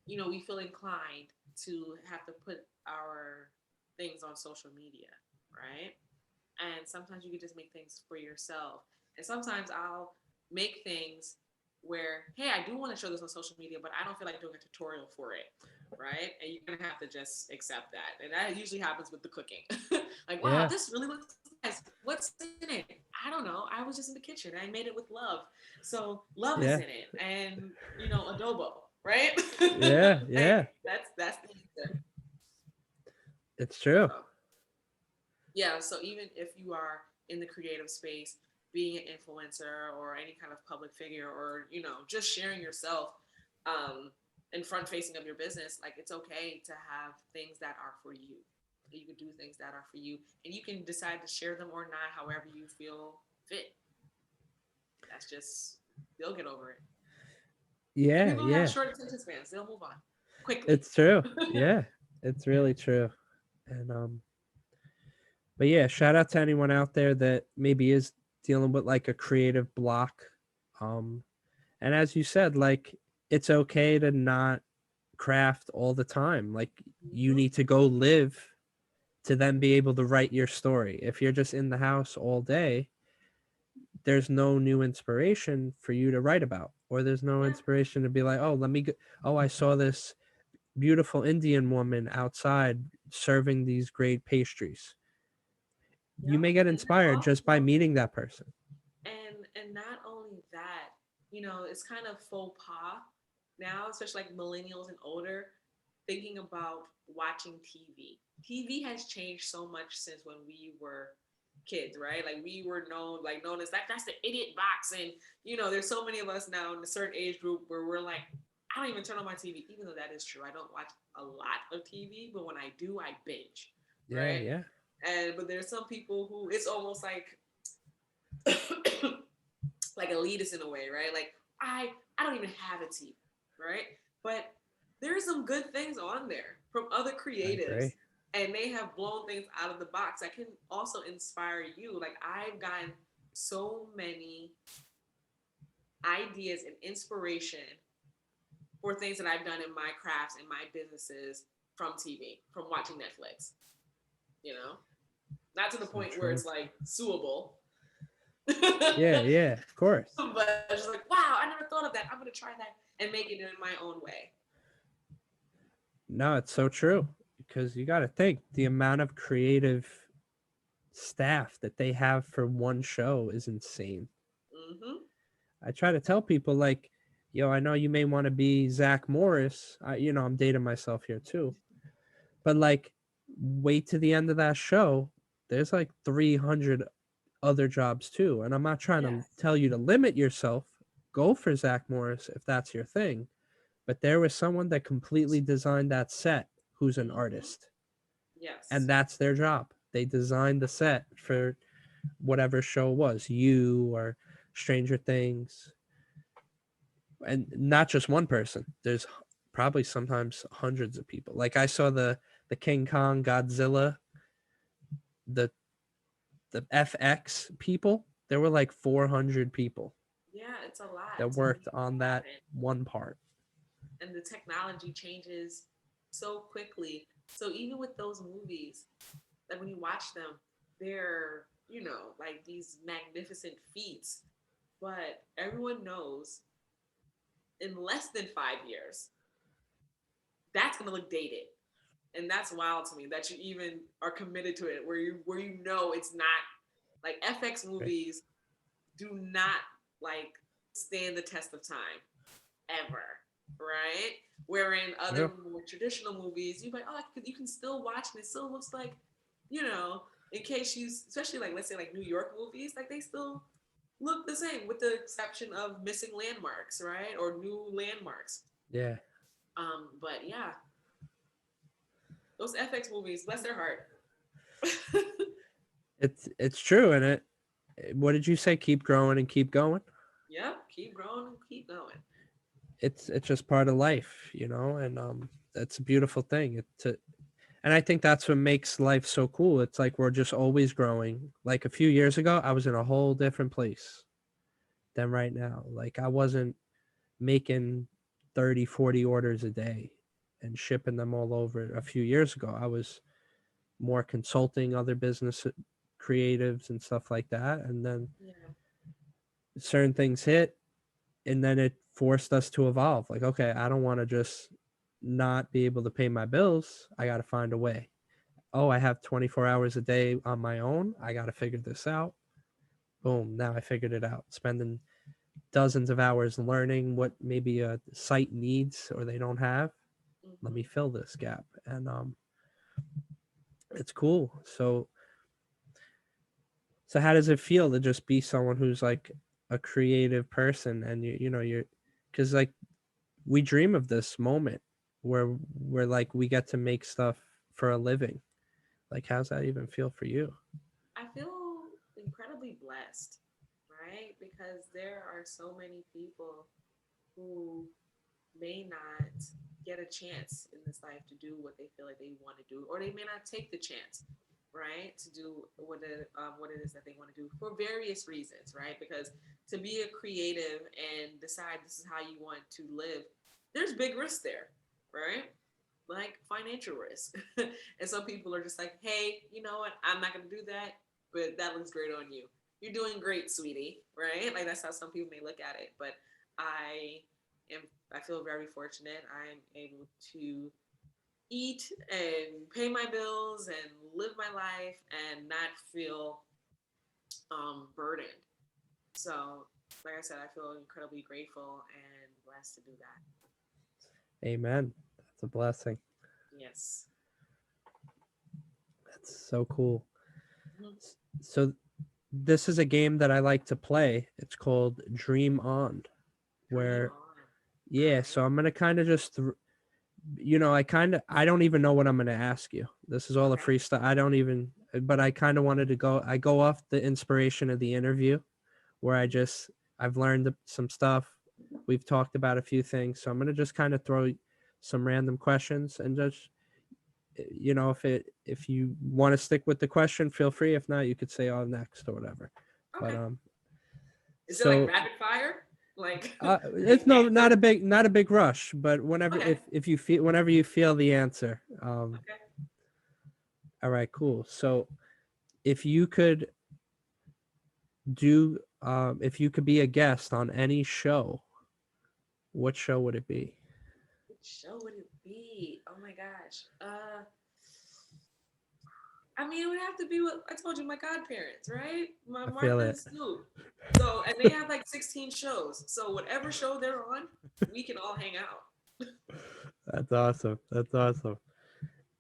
we feel inclined to have to put our things on social media, right? And sometimes you can just make things for yourself. And sometimes I'll make things where, hey, I do want to show this on social media, but I don't feel like doing a tutorial for it, right? And you're gonna have to just accept that. And that usually happens with the cooking. Like, wow, Yeah. this really looks nice. What's in it? I don't know. I was just in the kitchen. I made it with love. So love is Yeah. in it, and adobo, right? Yeah. Like Yeah. that's the answer. It's true. So yeah, so even if you are in the creative space, being an influencer or any kind of public figure, or just sharing yourself, in front facing of your business, like, it's okay to have things that are for you. You can do things that are for you, and you can decide to share them or not, however you feel fit. That's just, they'll get over it. And Yeah. people who have Yeah. short attention spans, they'll move on quickly. It's true. Yeah. It's really true. And but yeah, shout out to anyone out there that maybe is dealing with like a creative block. Um and as you said, like, it's okay to not craft all the time. Like, you Mhm. need to go live to then be able to write your story. If you're just in the house all day, there's no new inspiration for you to write about, or there's no Yeah. inspiration to be like, oh, let me go, oh, I saw this beautiful Indian woman outside serving these great pastries. You Yep. may get And then inspired just by also, meeting that person. and not only that, it's kind of faux pas now, especially like millennials and older, thinking about watching TV. TV has changed so much since when we were kids, right? Like, we were known as, like, that's the idiot box. And there's so many of us now in a certain age group where we're like, I don't even turn on my TV, even though that is true. I don't watch a lot of TV, but when I do, I binge, Yeah, right? yeah, But there's some people who it's almost like like elitist in a way, right? Like, I don't even have a TV, right? But there's some good things on there from other I creatives, agree. and they have blown things out of the box that can also inspire you. Like I've gotten so many ideas and inspiration for things that I've done in my crafts and my businesses from TV, from watching Netflix. You know, not to the So point where true. it's like suable, Yeah, but yeah, of course. it's just like, wow, I never thought of that. I'm gonna try that and make it in my own way. No, it's so true because you got to think the amount of creative staff that they have for one show is insane. Mm-hmm. I try to tell people like, yo, I know you may want to be Zach Morris. I'm dating myself here too, but like, wait to the end of that show. There's like 300 other jobs too, and I'm not trying to Yes. tell you to limit yourself. Go for Zach Morris if that's your thing. But there was someone that completely designed that set who's an Mm-hmm. artist, and Yes. that's their job. They designed the set for whatever show it was, you or Stranger Things, and not just one person. There's probably sometimes hundreds of people. Like I saw the King Kong Godzilla, the the FX people. There were like 400 people Yeah, it's a lot that to worked make on that that happen. one part. And the technology changes so quickly. So even with those movies, like when you watch them, they're, like these magnificent feats. But everyone knows in less than 5 years, that's gonna look dated. And that's wild to me that you even are committed to it, where you know it's not like FX Right? movies do not like stand the test of time ever, right? Wherein other True. more traditional movies, you're like, oh, you can still watch and it still looks like, you know, in case you, especially like let's say like New York movies, like they still look the same with the exception of missing landmarks, right, or new landmarks. Yeah. But yeah, those FX movies, bless their heart. It's true, and what did you say? Keep growing and keep going. Yep, keep growing and keep going. It's just part of life, and it's a beautiful thing. And I think that's what makes life so cool. It's like we're just always growing. Like a few years ago, I was in a whole different place than right now. Like I wasn't making 30, 40 orders a day and shipping them all over. A few years ago, I was more consulting other business creatives and stuff like that. And then Yeah. certain things hit, and then it forced us to evolve. Like, okay, I don't want to just not be able to pay my bills. I got to find a way. Oh, I have 24 hours a day on my own. I got to figure this out. Boom. Now I figured it out. Spending dozens of hours learning what maybe a site needs or they don't have. Let me Mm-hmm. fill this gap. And it's cool. So how does it feel to just be someone who's like a creative person, and you're because like we dream of this moment where like we get to make stuff for a living. Like how's that even feel for you? I feel incredibly blessed, right? Because there are so many people who may not get a chance in this life to do what they feel like they want to do, or they may not take the chance, right, to do what it is that they want to do for various reasons, right? Because to be a creative and decide this is how you want to live, there's big risks there, right? Like financial risk. And some people are just like, hey, you know what? I'm not going to do that, but that looks great on you. You're doing great, sweetie, right? Like that's how some people may look at it. But I am, I feel very fortunate. I'm able to eat and pay my bills and live my life and not feel burdened. So, like I said, I feel incredibly grateful and blessed to do that. Amen. That's a blessing. Yes. That's so cool. Mhm. So this is a game that I like to play. It's called Dream On, Dream where on. All yeah, right. so I'm going to kind of just I don't even know what I'm going to ask you. This is all a Okay. freestyle. I don't even but I kind of wanted to go off the inspiration of the interview where I've learned some stuff. We've talked about a few things. So I'm going to just kind of throw some random questions, and just, if you want to stick with the question, feel free. If not, you could say "oh, next" or whatever. But Okay. Is it like so rapid fire? Like, it's not a big rush, but whenever Okay. if you feel whenever you feel the answer. Okay. All right, cool. So if you could if you could be a guest on any show, what show would it be? What show would it be? Oh my gosh. I mean, it would have to be what I told you, my godparents, right? My I feel Martha and it. Snoop. So, and they have like 16 shows. So whatever show they're on, we can all hang out. That's awesome. That's awesome.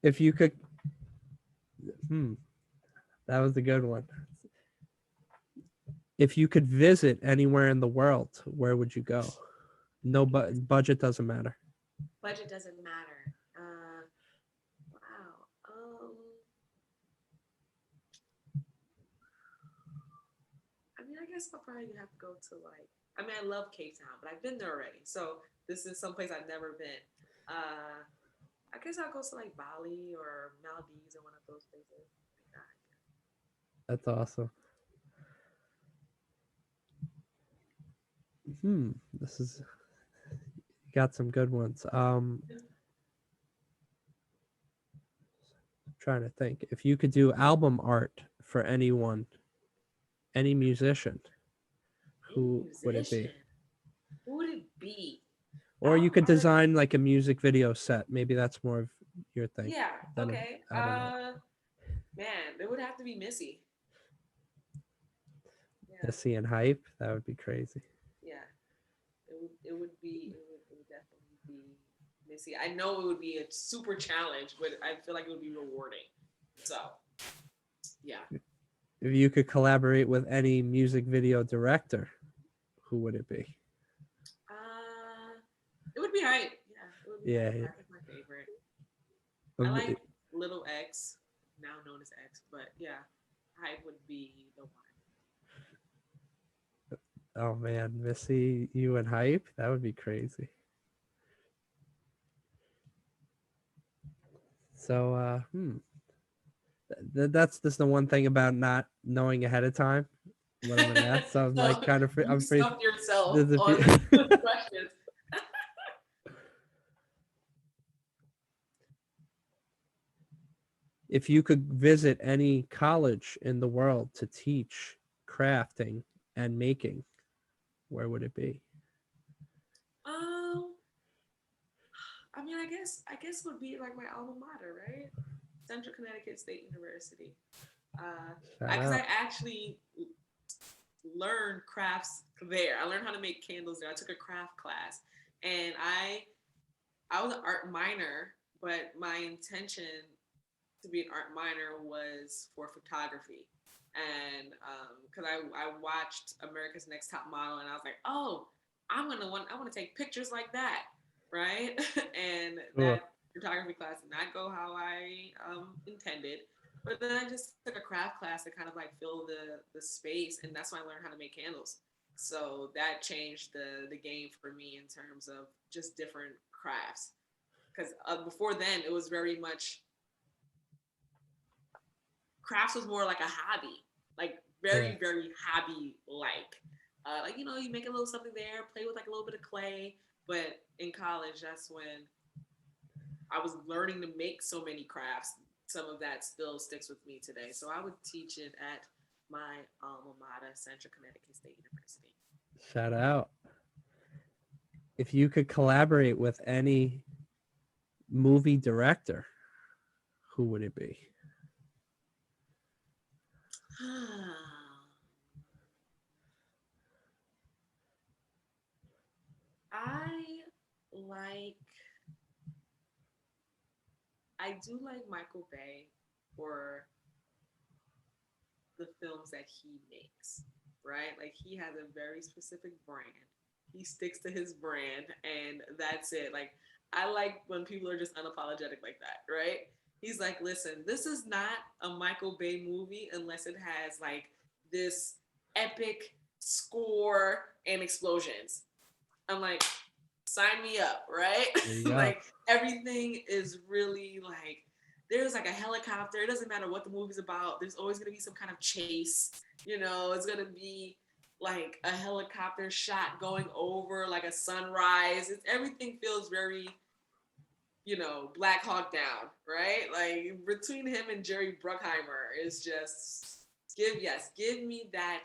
If you could, that was a good one. If you could visit anywhere in the world, where would you go? No, but budget doesn't matter. Budget doesn't matter. Wow. I mean, I guess I'll probably have to go to like. I mean, I love Cape Town, but I've been there already. So this is someplace I've never been. I guess I'll go to like Bali or Maldives or one of those places like that. That's awesome. This is got some good ones. Trying to think. If you could do album art for anyone, any musician, Any who would it be? musician, who would it be? Or you Album could art. design like a music video set. Maybe that's more of your thing Yeah. than Okay. I don't know. Man, it would have to be Missy. Yeah. Missy and Hype. That would be crazy. Yeah. It would definitely be Missy. I know it would be a super challenge, but I feel like it would be rewarding. So, yeah. If you could collaborate with any music video director, who would it be? It would be Hype. Yeah, it would be Yeah. Hype. Hype is my favorite. I like Little X, now known as X, but yeah, Hype would be the one. Oh man, Missy, you and Hype? That would be crazy. So, that's just the one thing about not knowing ahead of time what I'm gonna ask. So I'm like kind of, You I'm free. stumped yourself There's a on few. the questions. If you could visit any college in the world to teach crafting and making, where would it be? I mean, I guess would be like my alma mater, right? Central Connecticut State University. Because I actually learned crafts there. I learned how to make candles there. I took a craft class, and I was an art minor, but my intention to be an art minor was for photography. And because I watched America's Next Top Model, and I was like, oh, I want to take pictures like that, right? And that photography class did not go how I intended. But then I just took a craft class to kind of like fill the space, and that's when I learned how to make candles. So that changed the game for me in terms of just different crafts. Because before then, it was very much crafts was more like a hobby, like very hobby like you make a little something there, play with like a little bit of clay. But in college, that's when I was learning to make so many crafts. Some of that still sticks with me today. So I would teach it at my alma mater, Central Connecticut State University. Shout out. If you could collaborate with any movie director, who would it be? I do like Michael Bay for the films that he makes, right? Like he has a very specific brand. He sticks to his brand, and that's it. Like I like when people are just unapologetic like that, right? He's like, listen, this is not a Michael Bay movie unless it has like this epic score and explosions. I'm like, sign me up, right? There you go. Like everything is really like there's like a helicopter. It doesn't matter what the movie's about. There's always gonna be some kind of chase. It's gonna be like a helicopter shot going over like a sunrise. Everything feels very, Black Hawk Down, right? Like between him and Jerry Bruckheimer is just give me that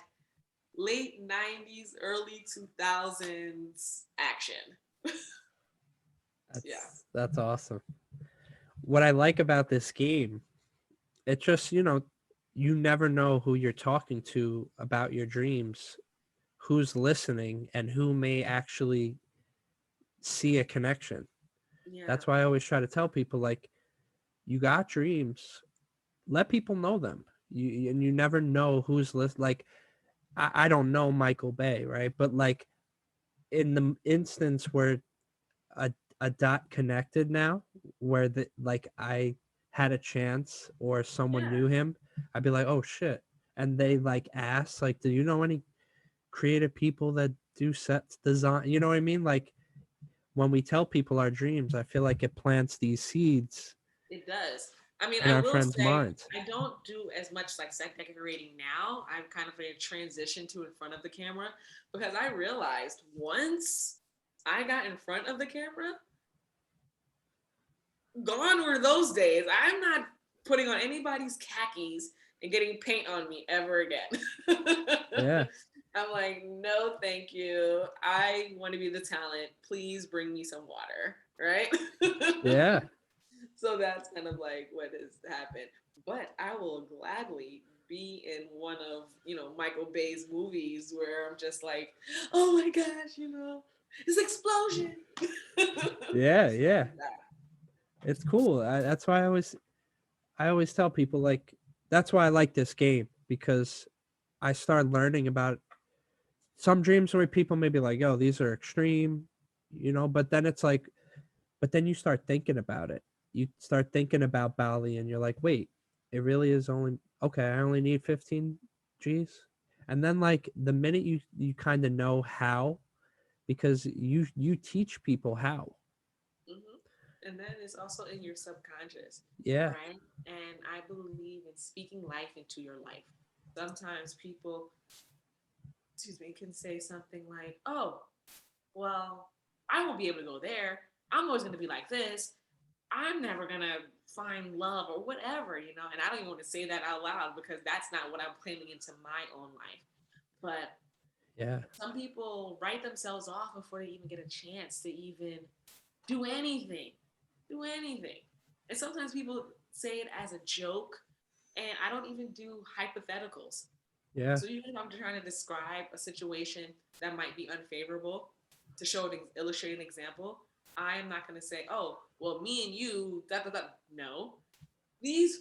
late 90s, early 2000s action. That's Yeah. that's awesome. What I like about this game, it just, you never know who you're talking to about your dreams, who's listening, and who may actually see a connection. Yeah. That's why I always try to tell people, like, you got dreams, let people know them. And you never know who's like, I don't know Michael Bay, right? But like in the instance where a a dot connected now, where the like I had a chance or someone Yeah. knew him, I'd be like, oh shit. And they like ask, like, do you know any creative people that do sets design? You know what I mean? Like when we tell people our dreams, I feel like it plants these seeds It does. I mean, in I our will friends' say minds. I don't do as much like set decorating now. I'm kind of in a transition to in front of the camera because I realized once I got in front of the camera, gone were those days. I'm not putting on anybody's khakis and getting paint on me ever again. Yeah. I'm like, no, thank you. I want to be the talent. Please bring me some water, right? Yeah. So that's kind of like what has happened. But I will gladly be in one of, Michael Bay's movies where I'm just like, oh my gosh, this explosion. Yeah. Stuff Yeah. like that. It's cool. That's why I always tell people, like, that's why I like this game, because I start learning about some dreams where people may be like, oh, these are extreme, but then it's like, but then you start thinking about it. You start thinking about Bali and you're like, wait, it really is only, okay, I only need 15 G's. And then like the minute you kind of know how, because you teach people how. Hmm. And that is also in your subconscious, Yeah. right? And I believe in speaking life into your life. Sometimes people, can say something like, oh, well, I won't be able to go there. I'm always going to be like this. I'm never going to find love or whatever. And I don't even want to say that out loud because that's not what I'm claiming into my own life. But Yeah. some people write themselves off before they even get a chance to even do anything. Do anything. And sometimes people say it as a joke, and I don't even do hypotheticals. Yeah. So even if I'm trying to describe a situation that might be unfavorable to illustrate an example, I am not going to say, "Oh, well, me and you." Da, da, da. No, these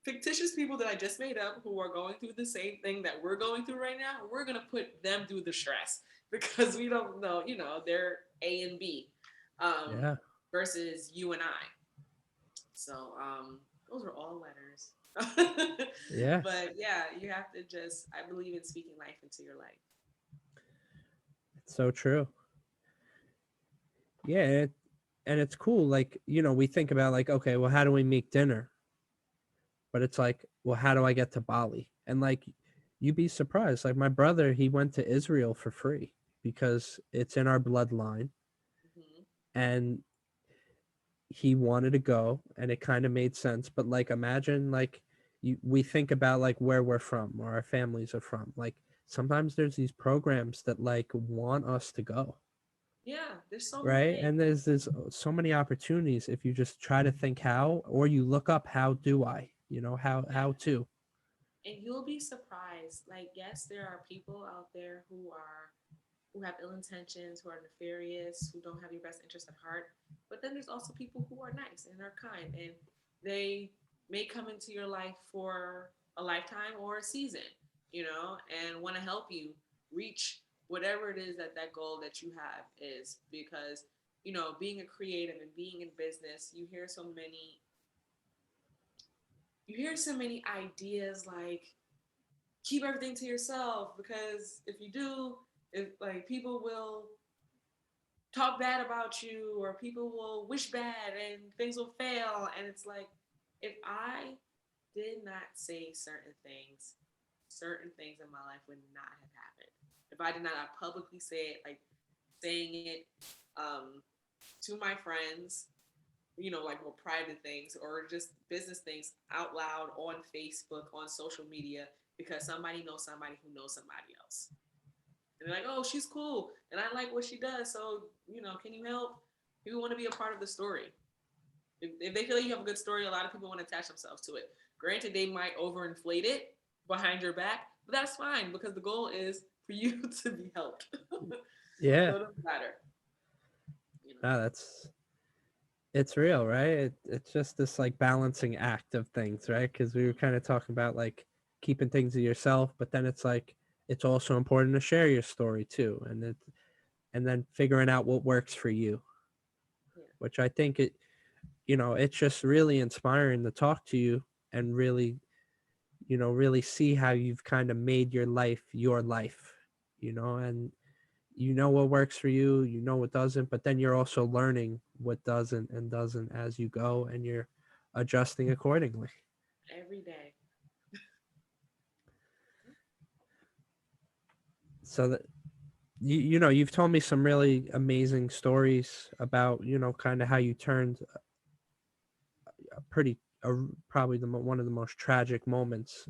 fictitious people that I just made up who are going through the same thing that we're going through right now, we're going to put them through the stress because we don't know, they're A and B um, Yeah. versus you and I. So those are all letters. Yeah. But yeah, you have to I believe in speaking life into your life. It's so true. Yeah. And it's cool. Like, we think about like, okay, well, how do we make dinner? But it's like, well, how do I get to Bali? And like, you'd be surprised. Like my brother, he went to Israel for free because it's in our bloodline, Hmm. and he wanted to go, and it kind of made sense. But like, imagine like we think about like where we're from or our families are from. Like sometimes there's these programs that like want us to go, Yeah, there's so right? many. And there's so many opportunities if you just try to think how, or you look up how do I, Yeah. how to. And you'll be surprised. Like, yes, there are people out there who have ill intentions, who are nefarious, who don't have your best interest at heart. But then there's also people who are nice and are kind, and they may come into your life for a lifetime or a season, and want to help you reach whatever it is that goal that you have is. Because being a creative and being in business, you hear so many ideas like keep everything to yourself because if you do, if like people will talk bad about you, or people will wish bad and things will fail. And it's like, if I did not say certain things in my life would not have happened. If I did not publicly say it, like saying it um, to my friends, like more private things or just business things out loud on Facebook, on social media, because somebody knows somebody who knows somebody else. And they're like, oh, she's cool. And I like what she does. So, can you help? People want to be a part of the story. If they feel like you have a good story, a lot of people want to attach themselves to it. Granted, they might overinflate it behind your back, but that's fine because the goal is for you to be helped. Yeah. So it doesn't matter. No, it's real, right? It's just this like balancing act of things, right? Because we were kind of talking about like keeping things to yourself, but then it's like it's also important to share your story too, and then figuring out what works for you, Yeah. which I think it's just really inspiring to talk to you and really, really see how you've kind of made your life, and what works for you, what doesn't, but then you're also learning what doesn't and doesn't as you go, and you're adjusting accordingly. Every day. So that you've told me some really amazing stories about kind of how you turned a pretty probably one of the most tragic moments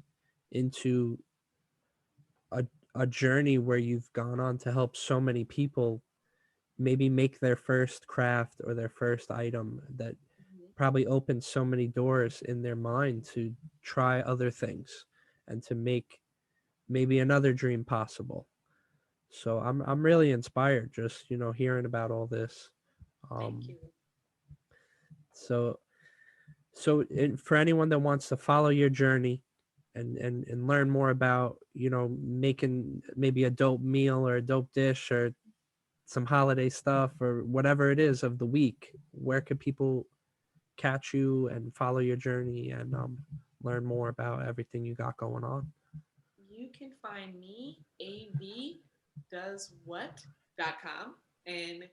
into a, a journey where you've gone on to help so many people maybe make their first craft or their first item that probably opened so many doors in their mind to try other things and to make maybe another dream possible. So I'm really inspired just hearing about all this. Thank you. So for anyone that wants to follow your journey and learn more about making maybe a dope meal or a dope dish or some holiday stuff or whatever it is of the week, where could people catch you and follow your journey and learn more about everything you got going on? You can find me avdoeswhat.com, and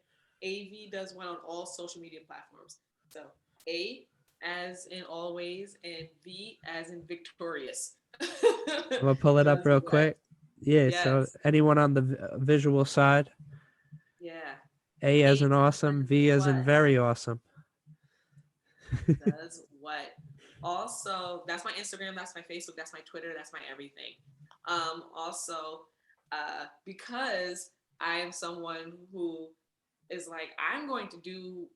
AV does one on all social media platforms. So A as in always and V as in victorious. I'm gonna pull it up Does real what? quick. Yeah, so Yes. anyone on the visual side, Yeah. A as A in awesome, does V as in what? very awesome. Does what? Also, that's my Instagram, that's my Facebook, that's my Twitter, that's my everything. Also, because I am someone who is like, I'm going to do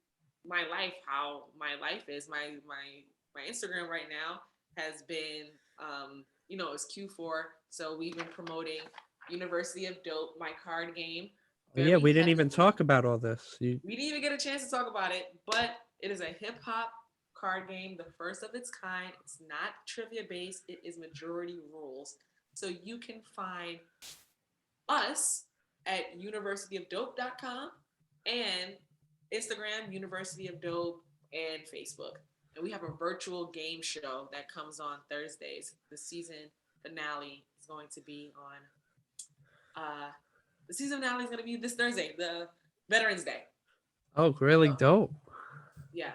my life how my life is. My Instagram right now has been, it's Q4, so we've been promoting University of Dope, my card game, Oh, yeah, very we didn't even heavily. talk about all this. We didn't even get a chance to talk about it, but it is a hip hop card game, the first of its kind. It's not trivia based, it is majority rules. So you can find us at universityofdope.com and Instagram, University of Dope, and Facebook. And we have a virtual game show that comes on Thursdays. The season finale is going to be the season finale is going to be this Thursday, the Veterans Day. Oh, really So, dope. yeah,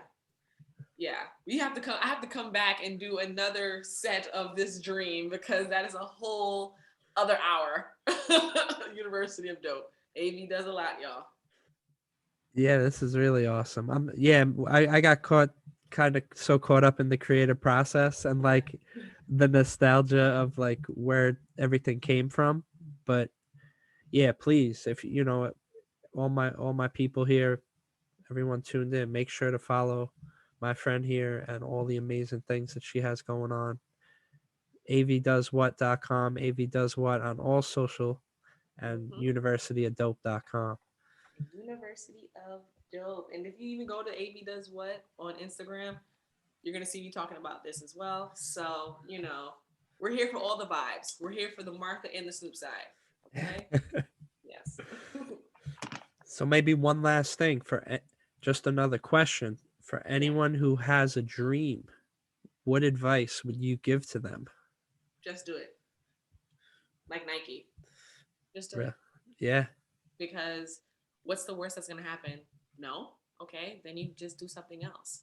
yeah. We have to come. I have to come back and do another set of this dream because that is a whole other hour. University of Dope. AV does a lot, y'all. Yeah, this is really awesome. I got kind of so caught up in the creative process and like the nostalgia of like where everything came from. But yeah, please, if all my people here, everyone tuned in, make sure to follow my friend here and all the amazing things that she has going on. avdoeswhat.com, AV does what on all social, and Mm-hmm. universityofdope.com. University of Dope. And if you even go to AV Does What on Instagram, you're gonna see me talking about this as well. So, we're here for all the vibes. We're here for the Martha and the Snoop side. Okay? Yes. So maybe one last thing just another question for Yeah. anyone who has a dream. What advice would you give to them? Just do it. Like Nike. Just do Re- it. Yeah. Because What's the worst that's going to happen? No. Okay. Then you just do something else,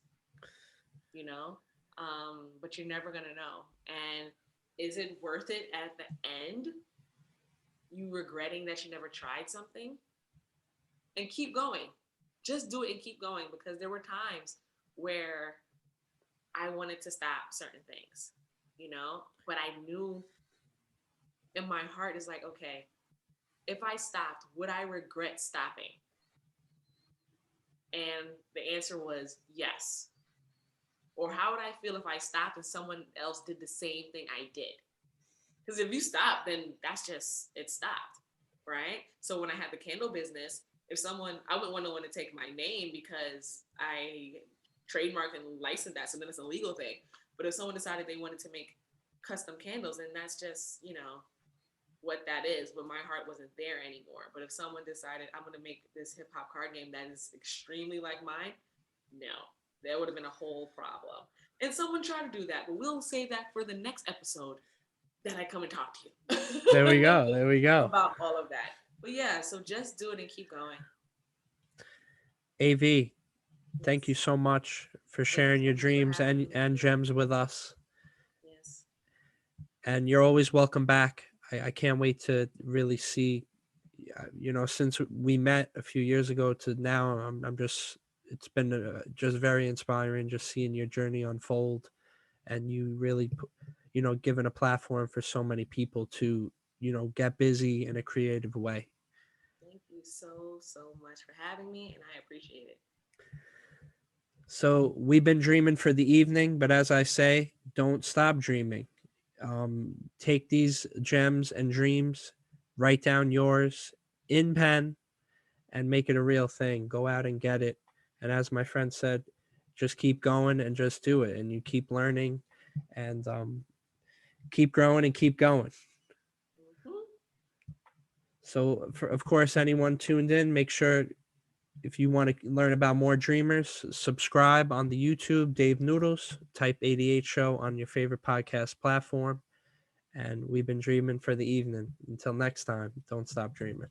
you know? But you're never going to know. And is it worth it at the end? You regretting that you never tried something? And keep going. Just do it and keep going, because there were times where I wanted to stop certain things, but I knew in my heart is like, okay, if I stopped, would I regret stopping? And the answer was yes. Or how would I feel if I stopped and someone else did the same thing I did? Because if you stop, then that's just, it stopped, right? So when I had the candle business, if someone, I wouldn't want to take my name because I trademark and license that, so then it's a legal thing. But if someone decided they wanted to make custom candles, then that's just, what that is. But my heart wasn't there anymore. But if someone decided I'm going to make this hip hop card game that is extremely like mine, no, there would have been a whole problem. And someone tried to do that, but we'll save that for the next episode that I come and talk to you. There we go. There we go. About all of that. But yeah, so just do it and keep going. AV, thank you so much for sharing your dreams and gems with us. Yes. And you're always welcome back. I can't wait to really see, since we met a few years ago to now, I'm just, it's been just very inspiring just seeing your journey unfold, and you really, given a platform for so many people to, get busy in a creative way. Thank you so much for having me, and I appreciate it. So we've been dreaming for the evening, but as I say, don't stop dreaming. Take these gems and dreams, write down yours in pen, and make it a real thing. Go out and get it. And as my friend said, just keep going and just do it. And you keep learning and keep growing and keep going. Mm-hmm. So, of course, anyone tuned in, make sure if you want to learn about more dreamers, subscribe on the YouTube, Dave Noodles, type 88 show on your favorite podcast platform. And we've been dreaming for the evening. Until next time, don't stop dreaming.